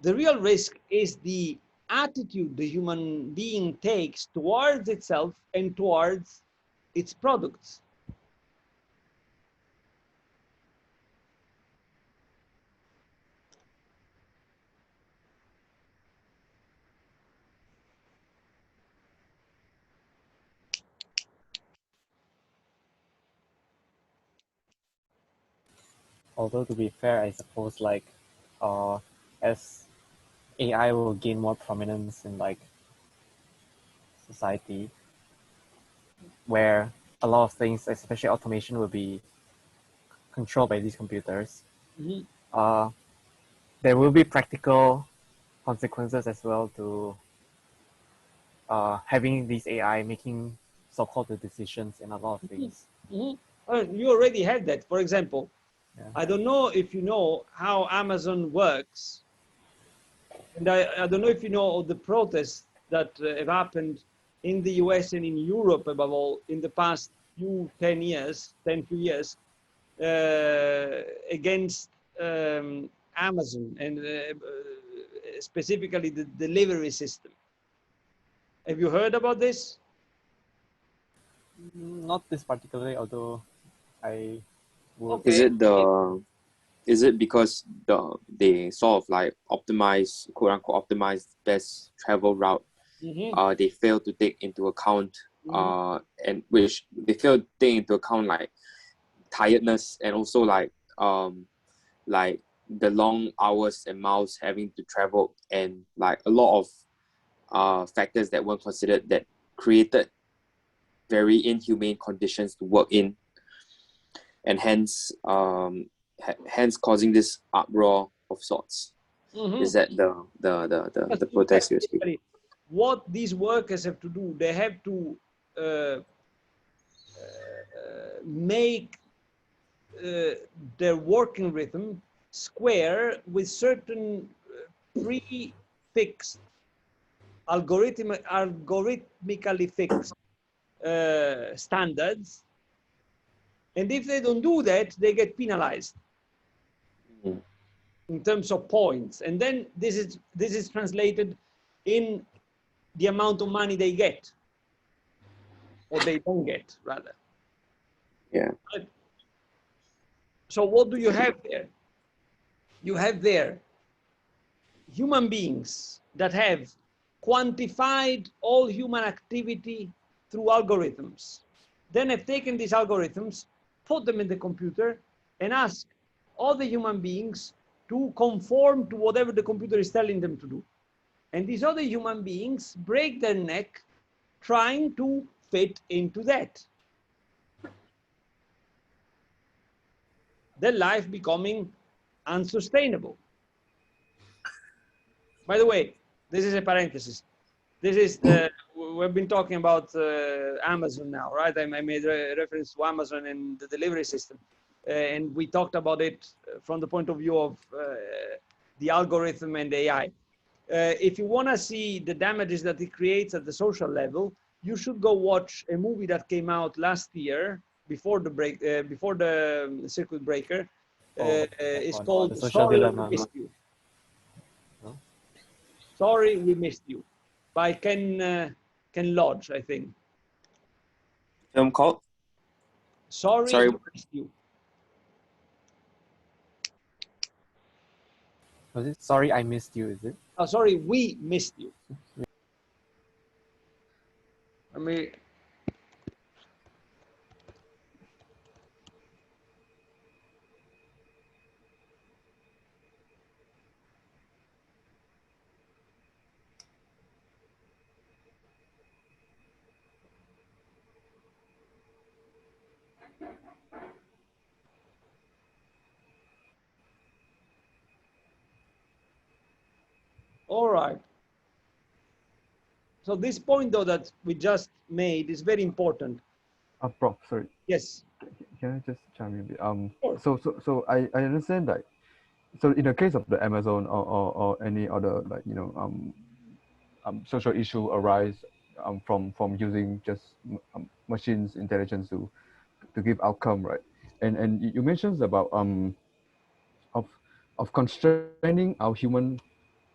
The real risk is the attitude the human being takes towards itself and towards its products. Although to be fair, I suppose like as AI will gain more prominence in like society, where a lot of things, especially automation, will be controlled by these computers. There will be practical consequences as well to having these AI making so-called the decisions in a lot of things. You already have that. For example, I don't know if you know how Amazon works. And I don't know if you know of the protests that have happened in the US and in Europe, above all, in the past few years, against Amazon and specifically the delivery system. Have you heard about this? Not this particularly, although I would. Okay. Is it because they sort of like optimize, quote unquote, optimize best travel route? They fail to take into account and which they fail to take into account like tiredness and also like the long hours and miles having to travel and like a lot of factors that weren't considered that created very inhumane conditions to work in, and hence causing this uproar of sorts. Is that the protest you're speaking? What these workers have to do, they have to make their working rhythm square with certain pre-fixed, algorithmically fixed standards, And if they don't do that, they get penalized Mm. in terms of points. And then this is translated in the amount of money they get, or they don't get, rather. Yeah. Right? So what do you have there? You have there human beings that have quantified all human activity through algorithms, then have taken these algorithms, put them in the computer, and ask all the human beings to conform to whatever the computer is telling them to do. And these other human beings break their neck trying to fit into that. Their life becoming unsustainable. By the way, this is a parenthesis. This is we've been talking about Amazon now, right? I made a reference to Amazon and the delivery system. And we talked about it from the point of view of the algorithm and AI. If you want to see the damages that it creates at the social level, you should go watch a movie that came out last year before the break, before the circuit breaker. It's the called social Sorry We dilemma. Missed You. Huh? Sorry We Missed You by Ken Lodge, I think. Film called? Sorry We Missed You. Was it Sorry I Missed You, is it? Oh, sorry, We Missed You. I mean, all right. So this point, though, that we just made is very important. Prof, sorry. Yes. Can I just chime in a bit? Sure. So I understand that. So in the case of the Amazon or any other, like, social issue arise from using just machines intelligence to give outcome, right? And you mentioned about of constraining our human,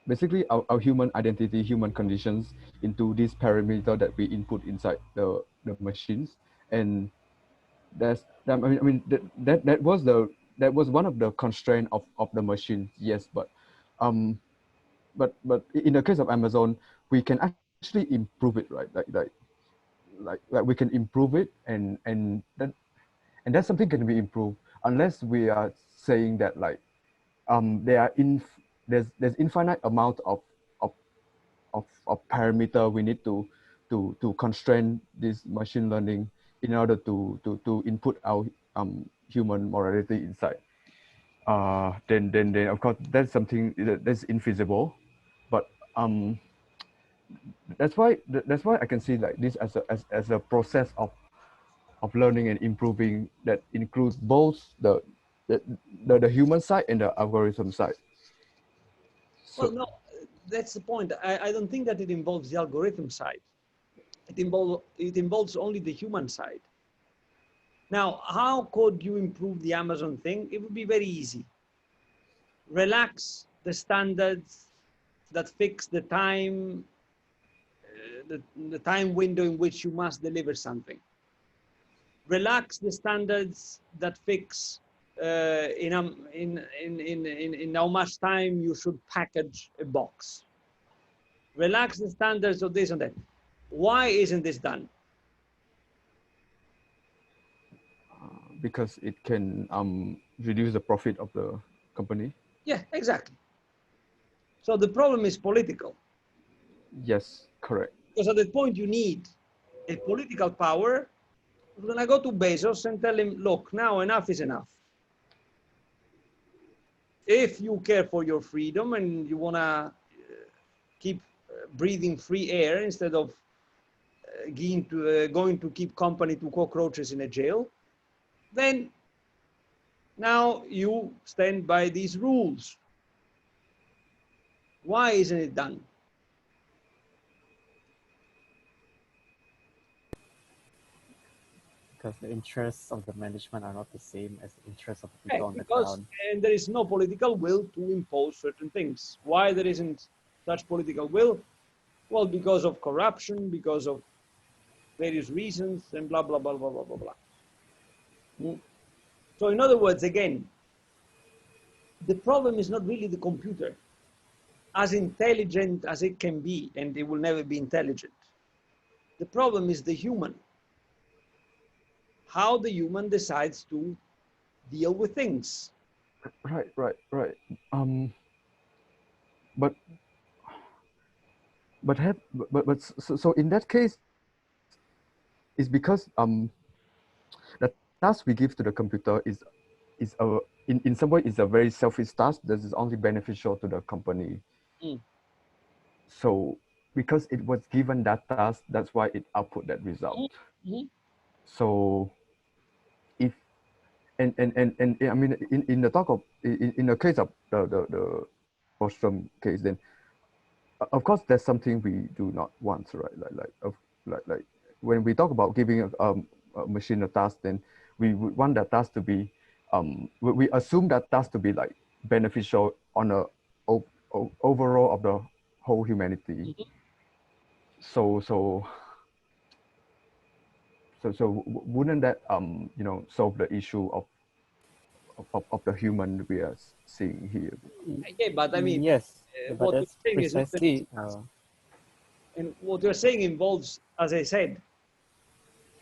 basically our human identity, human conditions into this parameter that we input inside the machines. And that was one of the constraint of the machine, yes. But in the case of Amazon, we can actually improve it, right? Like we can improve it, and that's something can be improved, unless we are saying that, like, there's infinite amount of parameter we need to constrain this machine learning in order to input our human morality inside. Then of course that's something that's infeasible. But that's why I can see like this as a process of learning and improving that includes both the human side and the algorithm side. So, Well, no, that's the point. I don't think that it involves the algorithm side. It involves only the human side. Now, how could you improve the Amazon thing? It would be very easy. Relax the standards that fix the time, the time window in which you must deliver something. Relax the standards that fix in how much time you should package a box. Relax the standards of this and that. Why isn't this done? because it can reduce the profit of the company. Yeah, exactly. So the problem is political. Yes, correct. Because at that point you need a political power. We're gonna go to Bezos and tell him, look, now enough is enough. If you care for your freedom and you wanna keep breathing free air instead of going to keep company to cockroaches in a jail, then now you stand by these rules. Why isn't it done? Because the interests of the management are not the same as the interests of the people on the because ground. and there is no political will to impose certain things. Why there isn't such political will? Well, because of corruption, because of various reasons, and blah blah blah blah blah blah blah. So in other words, again, the problem is not really the computer, as intelligent as it can be, and it will never be intelligent. The problem is the human. How the human decides to deal with things. Right. But so in that case, it's because the task we give to the computer is a in some way is a very selfish task that is only beneficial to the company. So because it was given that task, that's why it output that result. So if and I mean in the talk of in the case of the Bostrom case, then of course that's something we do not want, right? Like when we talk about giving a machine a task, then we would want that task to be we assume that task to be like beneficial on a overall of the whole humanity. So wouldn't that you know solve the issue of the human we are seeing here? Yeah, but I mean, yes, but what that's you're saying is precisely. and what you're saying involves, as I said,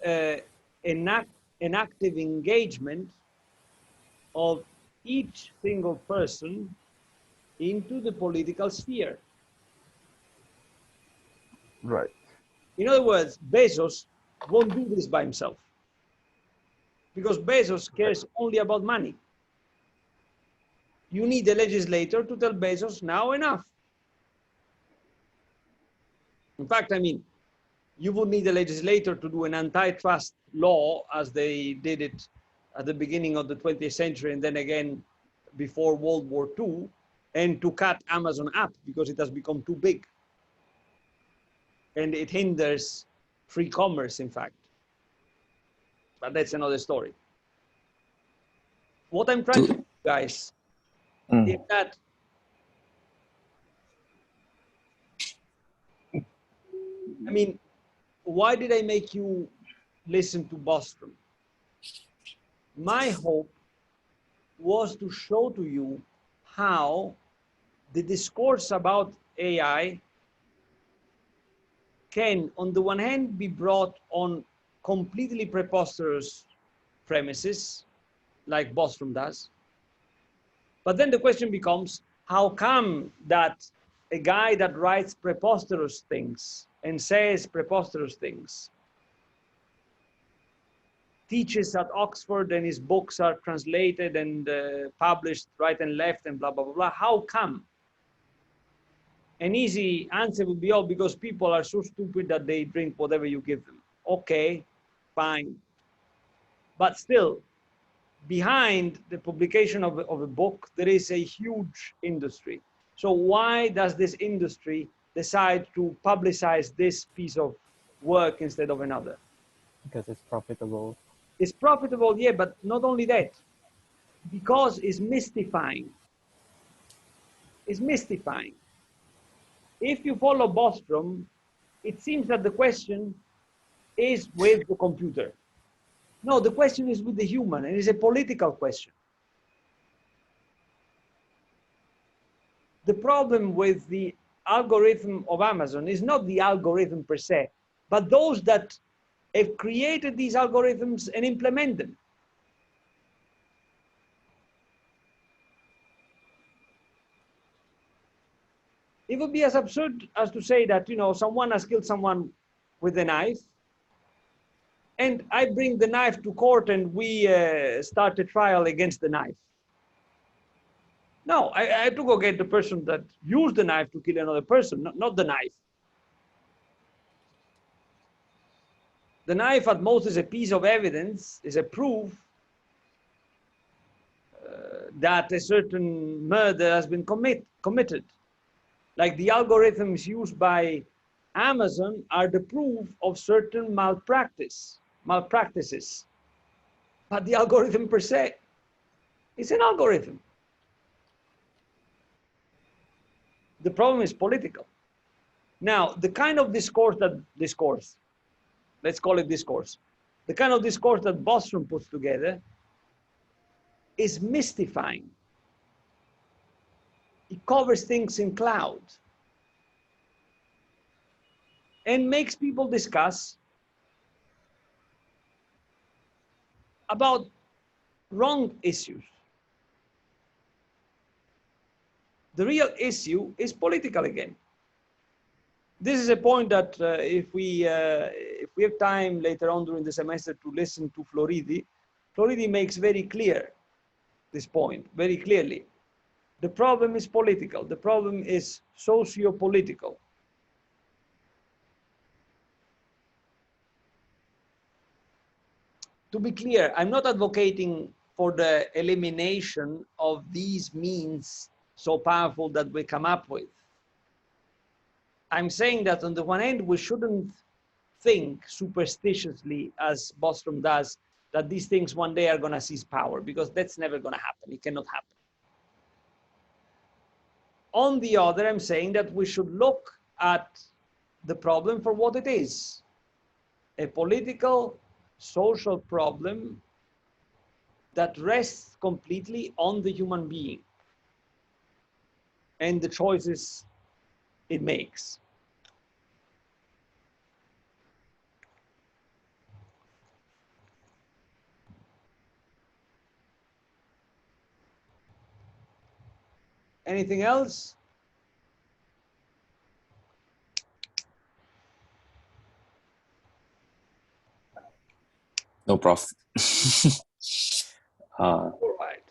an active engagement of each single person into the political sphere. Right. In other words, Bezos won't do this by himself, because Bezos cares only about money. You need a legislator to tell Bezos, now enough. In fact, I mean, you would need a legislator to do an antitrust law as they did it at the beginning of the 20th century and then again before World War II, and to cut Amazon up because it has become too big. And it hinders free commerce, in fact. But that's another story. What I'm trying to do, guys, is that I mean, why did I make you listen to Bostrom? My hope was to show to you how the discourse about AI can, on the one hand, be brought on completely preposterous premises, like Bostrom does. But then the question becomes, how come that a guy that writes preposterous things and says preposterous things teaches at Oxford and his books are translated and published right and left and blah, blah, blah, blah. How come? An easy answer would be, oh, because people are so stupid that they drink whatever you give them. Okay, fine. But still, behind the publication of a book, there is a huge industry. So why does this industry decide to publicize this piece of work instead of another? Because it's profitable. It's profitable, yeah, but not only that, because it's mystifying. It's mystifying. If you follow Bostrom, it seems that the question is with the computer. No, the question is with the human, and it's a political question. The problem with the algorithm of Amazon is not the algorithm per se, but those that have created these algorithms and implement them. It would be as absurd as to say that, you know, someone has killed someone with a knife, and I bring the knife to court and we start a trial against the knife. No, I have to go get the person that used the knife to kill another person, not the knife. The knife at most is a piece of evidence, is a proof that a certain murder has been committed. Like the algorithms used by Amazon are the proof of certain malpractices. But the algorithm per se is an algorithm. The problem is political. Now, the kind of discourse, let's call it discourse, the kind of discourse that Bostrom puts together is mystifying. It covers things in cloud and makes people discuss about wrong issues. The real issue is political again. This is a point that if we have time later on during the semester to listen to Floridi, Floridi makes very clear this point very clearly. The problem is political. The problem is socio-political. To be clear, I'm not advocating for the elimination of these means so powerful that we come up with. I'm saying that on the one hand, we shouldn't think superstitiously, as Bostrom does, that these things one day are going to seize power, because that's never going to happen. It cannot happen. On the other, I'm saying that we should look at the problem for what it is, a political, social problem that rests completely on the human being and the choices it makes. Anything else? No, Prof. All right.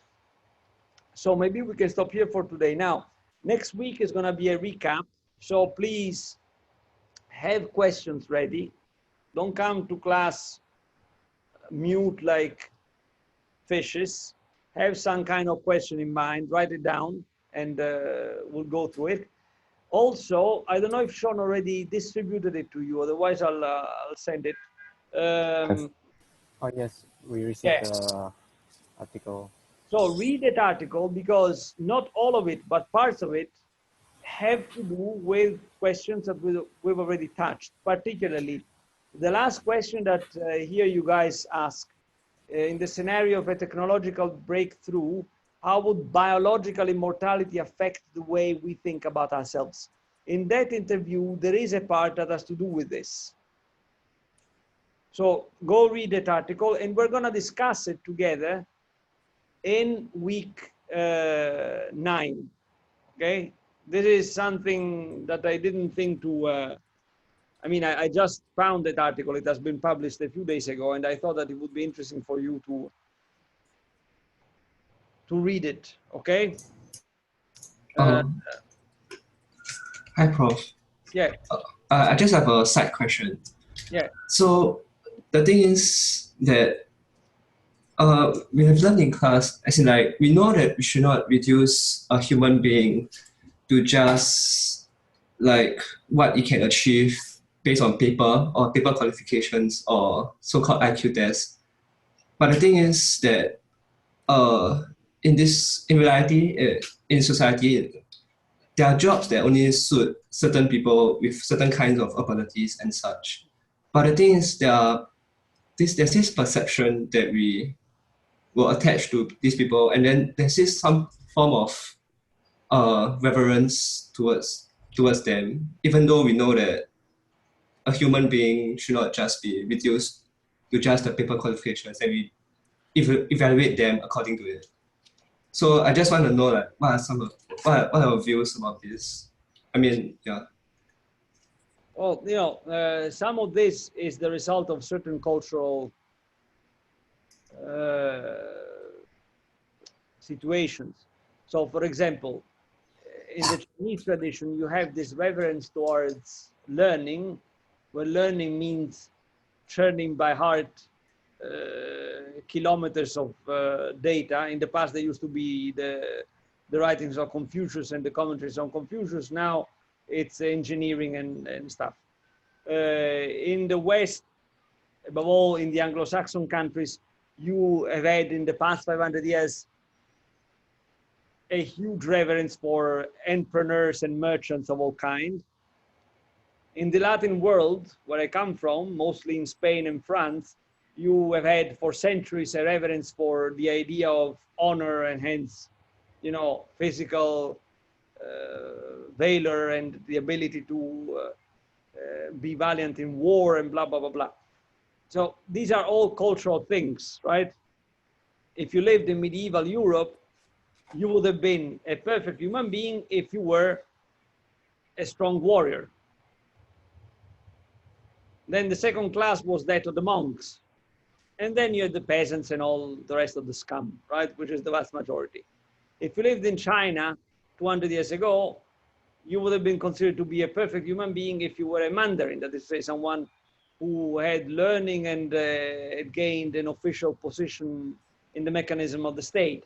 So maybe we can stop here for today. Now, next week is going to be a recap. So please have questions ready. Don't come to class mute like fishes. Have some kind of question in mind. Write it down and we'll go through it. Also, I don't know if Sean already distributed it to you. Otherwise, I'll send it. Oh yes, we received Yes. the article. So read that article, because not all of it, but parts of it have to do with questions that we've already touched, particularly the last question that here you guys ask. In the scenario of a technological breakthrough, how would biological immortality affect the way we think about ourselves? In that interview, there is a part that has to do with this. So go read that article, and we're going to discuss it together in week 9. Okay, this is something that I didn't think to. I mean, I just found that article. It has been published a few days ago, and I thought that it would be interesting for you to read it. Okay. Hi, Prof. Yeah. I just have a side question. Yeah. So the thing is that we have learned in class, as in like, we know that we should not reduce a human being to just like what it can achieve based on paper or paper qualifications or so-called IQ tests. But the thing is that in reality, in society, there are jobs that only suit certain people with certain kinds of abilities and such. But the thing is, there's this perception that we will attach to these people, and then there's this some form of reverence towards them, even though we know that a human being should not just be reduced to just the paper qualifications, and we evaluate them according to it. So I just want to know, like, what are your views about this? I mean, yeah. Well, you know, some of this is the result of certain cultural situations. So, for example, in the Chinese tradition, you have this reverence towards learning, where learning means churning by heart kilometers of data. In the past, there used to be the writings of Confucius and the commentaries on Confucius. Now it's engineering and stuff. In the West, above all in the Anglo-Saxon countries, you have had in the past 500 years a huge reverence for entrepreneurs and merchants of all kinds. In the Latin world, where I come from, mostly in Spain and France, you have had for centuries a reverence for the idea of honor and hence, you know, physical valor and the ability to be valiant in war and blah, blah, blah, blah. So these are all cultural things, right? If you lived in medieval Europe, you would have been a perfect human being if you were a strong warrior. Then the second class was that of the monks. And then you had the peasants and all the rest of the scum, right? Which is the vast majority. If you lived in China 200 years ago, you would have been considered to be a perfect human being if you were a Mandarin, that is to say, someone who had learning and had gained an official position in the mechanism of the state.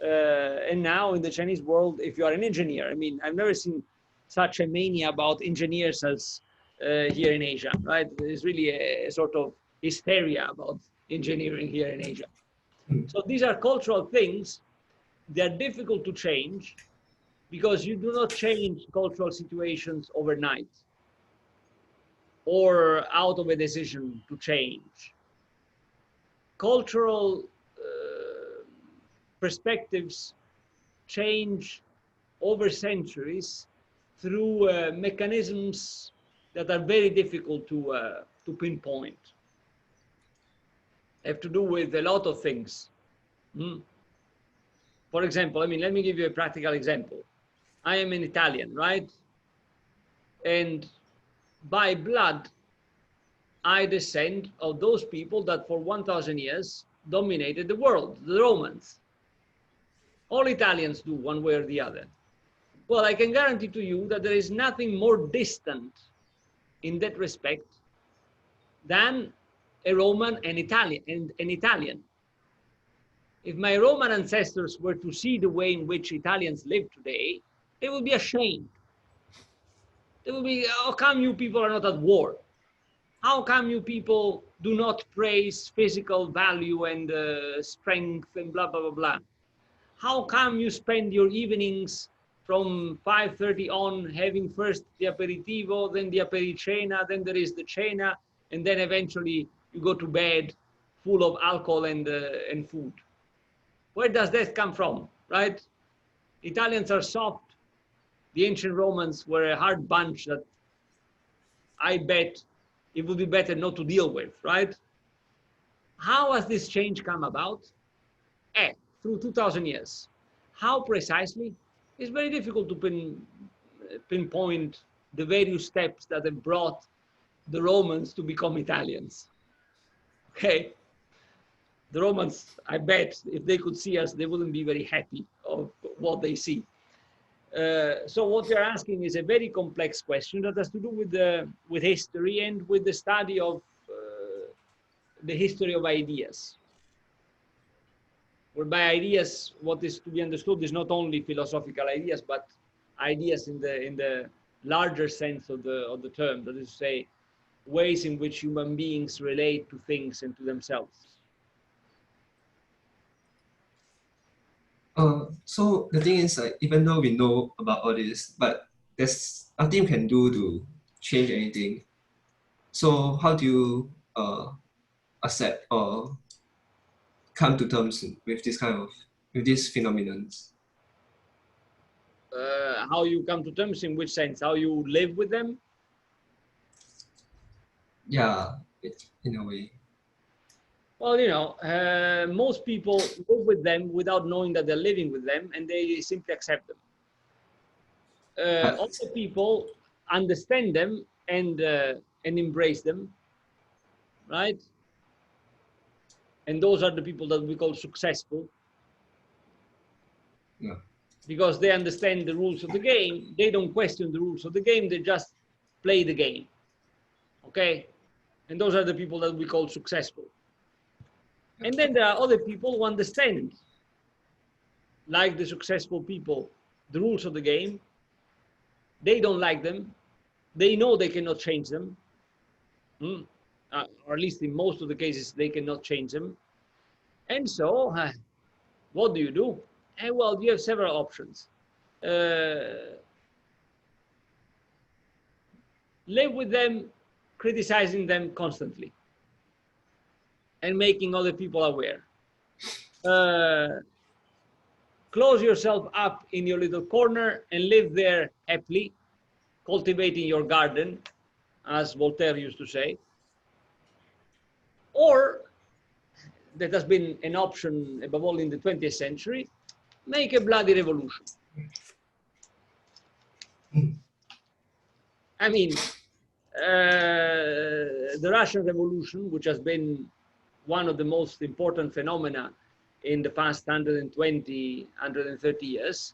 And now in the Chinese world, if you are an engineer, I mean, I've never seen such a mania about engineers as here in Asia, right? There's really a sort of hysteria about engineering here in Asia. So these are cultural things. They're difficult to change because you do not change cultural situations overnight or out of a decision to change. Cultural perspectives change over centuries through mechanisms that are very difficult to pinpoint. Have to do with a lot of things. For example, I mean, let me give you a practical example. I am an Italian, right? And by blood, I descend of those people that for 1,000 years dominated the world, the Romans. All Italians do one way or the other. Well, I can guarantee to you that there is nothing more distant in that respect than a Roman and an Italian. If my Roman ancestors were to see the way in which Italians live today, they would be ashamed. They would be, how come you people are not at war? How come you people do not praise physical value and strength and blah, blah, blah, blah? How come you spend your evenings from 5:30 on having first the aperitivo, then the apericena, then there is the cena, and then eventually you go to bed full of alcohol and food? Where does that come from, right? Italians are soft. The ancient Romans were a hard bunch that I bet it would be better not to deal with, right? How has this change come about? Through 2,000 years. How precisely? It's very difficult to pinpoint the various steps that have brought the Romans to become Italians. Okay? The Romans, I bet, if they could see us, they wouldn't be very happy of what they see. So what you're asking is a very complex question that has to do with history and with the study of the history of ideas. Whereby ideas, what is to be understood is not only philosophical ideas, but ideas in the larger sense of the term. That is to say, ways in which human beings relate to things and to themselves. So the thing is, like, even though we know about all this, but there's nothing you can do to change anything. So how do you accept or come to terms with these phenomenon? How you come to terms in which sense? How you live with them? Yeah, in a way. Well, you know, most people live with them without knowing that they're living with them, and they simply accept them. Other people understand them and embrace them, right? And those are the people that we call successful. Yeah. Because they understand the rules of the game. They don't question the rules of the game. They just play the game. Okay? And those are the people that we call successful. And then there are other people who understand, like the successful people, the rules of the game. They don't like them. They know they cannot change them. Or at least in most of the cases, they cannot change them. And so, what do you do? Well, you have several options. Live with them, criticizing them constantly, and making other people aware. Close yourself up in your little corner and live there happily, cultivating your garden, as Voltaire used to say. Or, that has been an option above all in the 20th century, make a bloody revolution. I mean, the Russian Revolution, which has been one of the most important phenomena in the past 120, 130 years,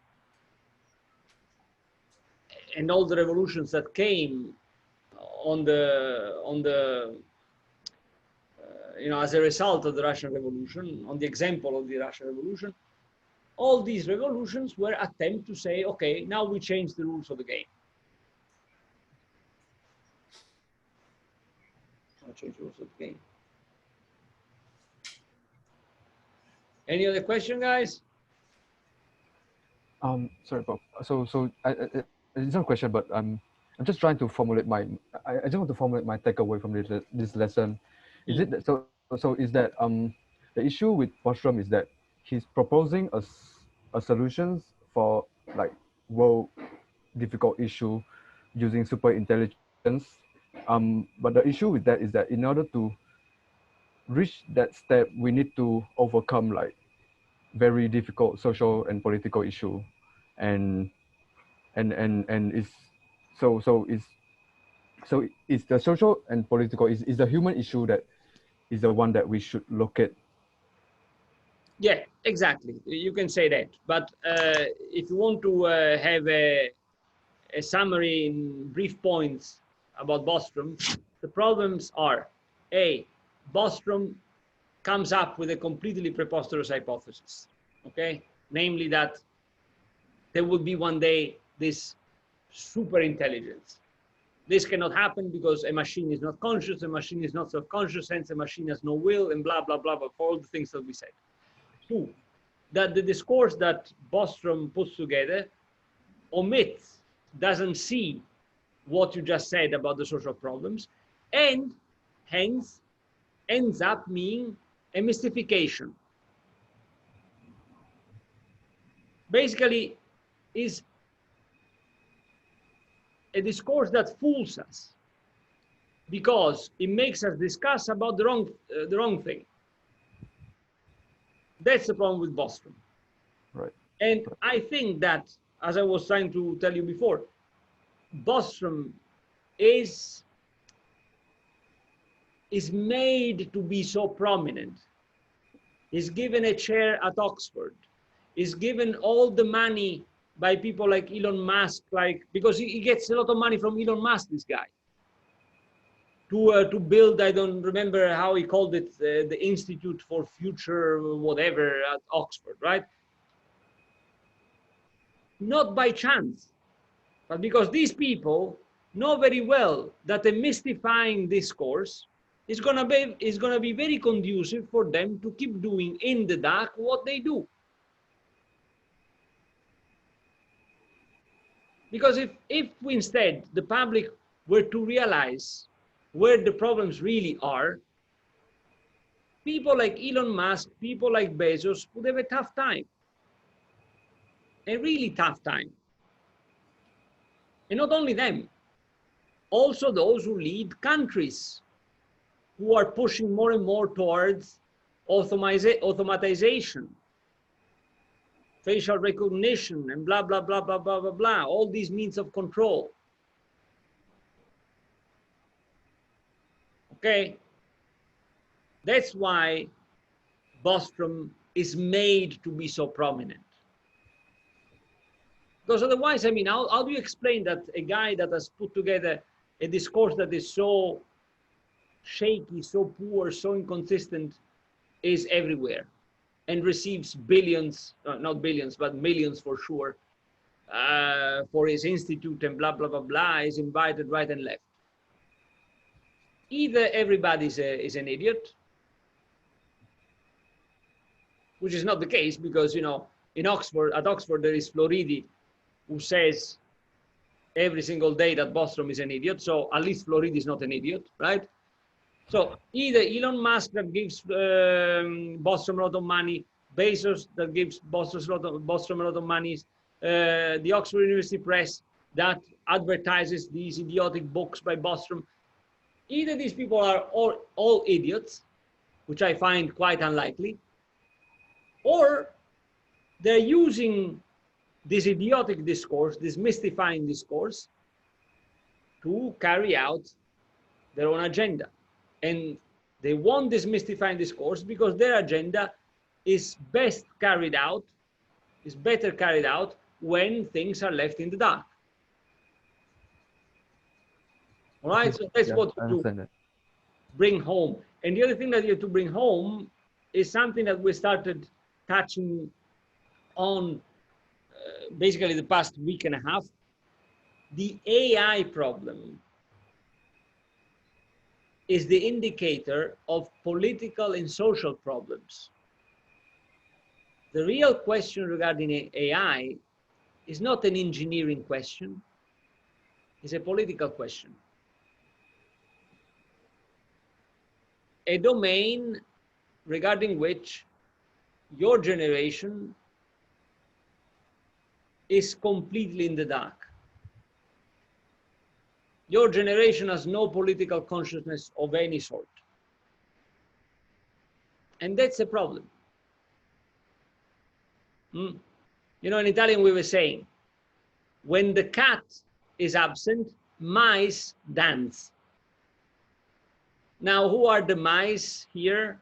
and all the revolutions that came on the as a result of the Russian Revolution, on the example of the Russian Revolution, all these revolutions were attempts to say, okay, now we change the rules of the game. Change the rules of the game. Any other question, guys? Sorry, Bob. It's not a question, but I'm just trying to formulate I just want to formulate my takeaway from this lesson. Is it that, so is that the issue with Bostrom is that he's proposing a solutions for like world difficult issue using super intelligence. But the issue with that is that in order to reach that step, we need to overcome like very difficult social and political issue, and it's it's the social and political is the human issue that is the one that we should look at. Yeah, exactly. You can say that. But if you want to have a summary in brief points about Bostrom, the problems are: A, Bostrom comes up with a completely preposterous hypothesis, okay? Namely that there will be one day this super intelligence. This cannot happen because a machine is not conscious, a machine is not self-conscious, hence a machine has no will, and blah, blah, blah, blah, for all the things that we said. Two, that the discourse that Bostrom puts together omits, doesn't see what you just said about the social problems, and hence ends up being a mystification. Basically, is a discourse that fools us because it makes us discuss about the wrong thing. That's the problem with Bostrom. Right. And I think that, as I was trying to tell you before, Bostrom is made to be so prominent. He's given a chair at Oxford. He's given all the money by people like Elon Musk, because he gets a lot of money from Elon Musk, this guy, to build, I don't remember how he called it, the Institute for Future whatever at Oxford, right? Not by chance, but because these people know very well that a mystifying discourse is gonna be very conducive for them to keep doing in the dark what they do. Because if instead the public were to realize where the problems really are, people like Elon Musk, people like Bezos would have a tough time. A really tough time. And not only them, also those who lead countries who are pushing more and more towards automatization, facial recognition, and blah, blah, blah, blah, blah, blah, blah, all these means of control. Okay? That's why Bostrom is made to be so prominent. Because otherwise, I mean, how do you explain that a guy that has put together a discourse that is so shaky, so poor, so inconsistent, is everywhere and receives billions, not billions, but millions for sure, for his institute and blah, blah, blah, blah, is invited right and left? Either everybody is an idiot, which is not the case because, you know, in Oxford, at Oxford, there is Floridi who says every single day that Bostrom is an idiot. So at least Floridi is not an idiot, right? So either Elon Musk that gives Bostrom a lot of money, Bezos that gives Bostrom a lot of money, the Oxford University Press that advertises these idiotic books by Bostrom. Either these people are all idiots, which I find quite unlikely, or they're using this idiotic discourse, this mystifying discourse, to carry out their own agenda. And they want this mystifying discourse because their agenda is best carried out, is better carried out when things are left in the dark. All right, so that's what you bring home. And the other thing that you have to bring home is something that we started touching on basically the past week and a half. The AI problem is the indicator of political and social problems. The real question regarding AI is not an engineering question, it's a political question. A domain regarding which your generation is completely in the dark. Your generation has no political consciousness of any sort. And that's a problem. You know, in Italian we were saying, when the cat is absent, mice dance. Now, who are the mice here?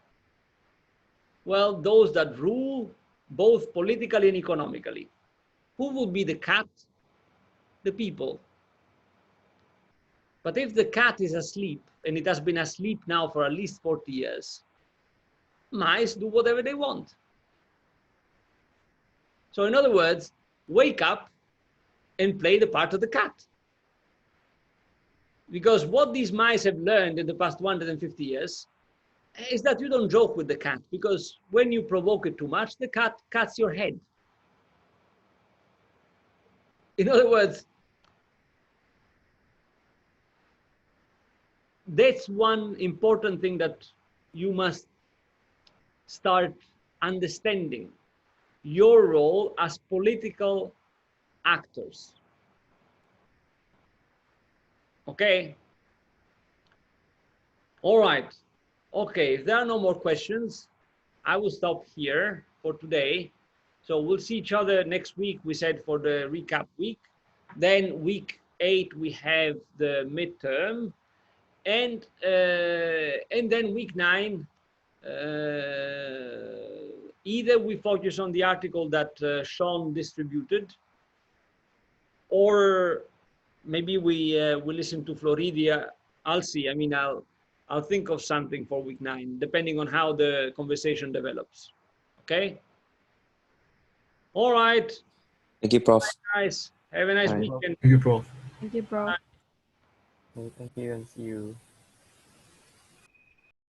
Well, those that rule both politically and economically. Who would be the cat? The people. But if the cat is asleep, and it has been asleep now for at least 40 years, mice do whatever they want. So in other words, wake up and play the part of the cat. Because what these mice have learned in the past 150 years is that you don't joke with the cat, because when you provoke it too much, the cat cuts your head. In other words, that's one important thing that you must start understanding. Your role as political actors. Okay? All right. Okay, if there are no more questions, I will stop here for today. So we'll see each other next week, we said, for the recap week. Then week 8, we have the midterm. And then week 9, either we focus on the article that Sean distributed, or maybe we listen to Floridia. I'll see. I mean, I'll think of something for week 9, depending on how the conversation develops. Okay. All right. Thank you, Prof. Bye, guys. Have a nice Bye. weekend. Thank you, Prof. Thank you, bro. Thank you and see you.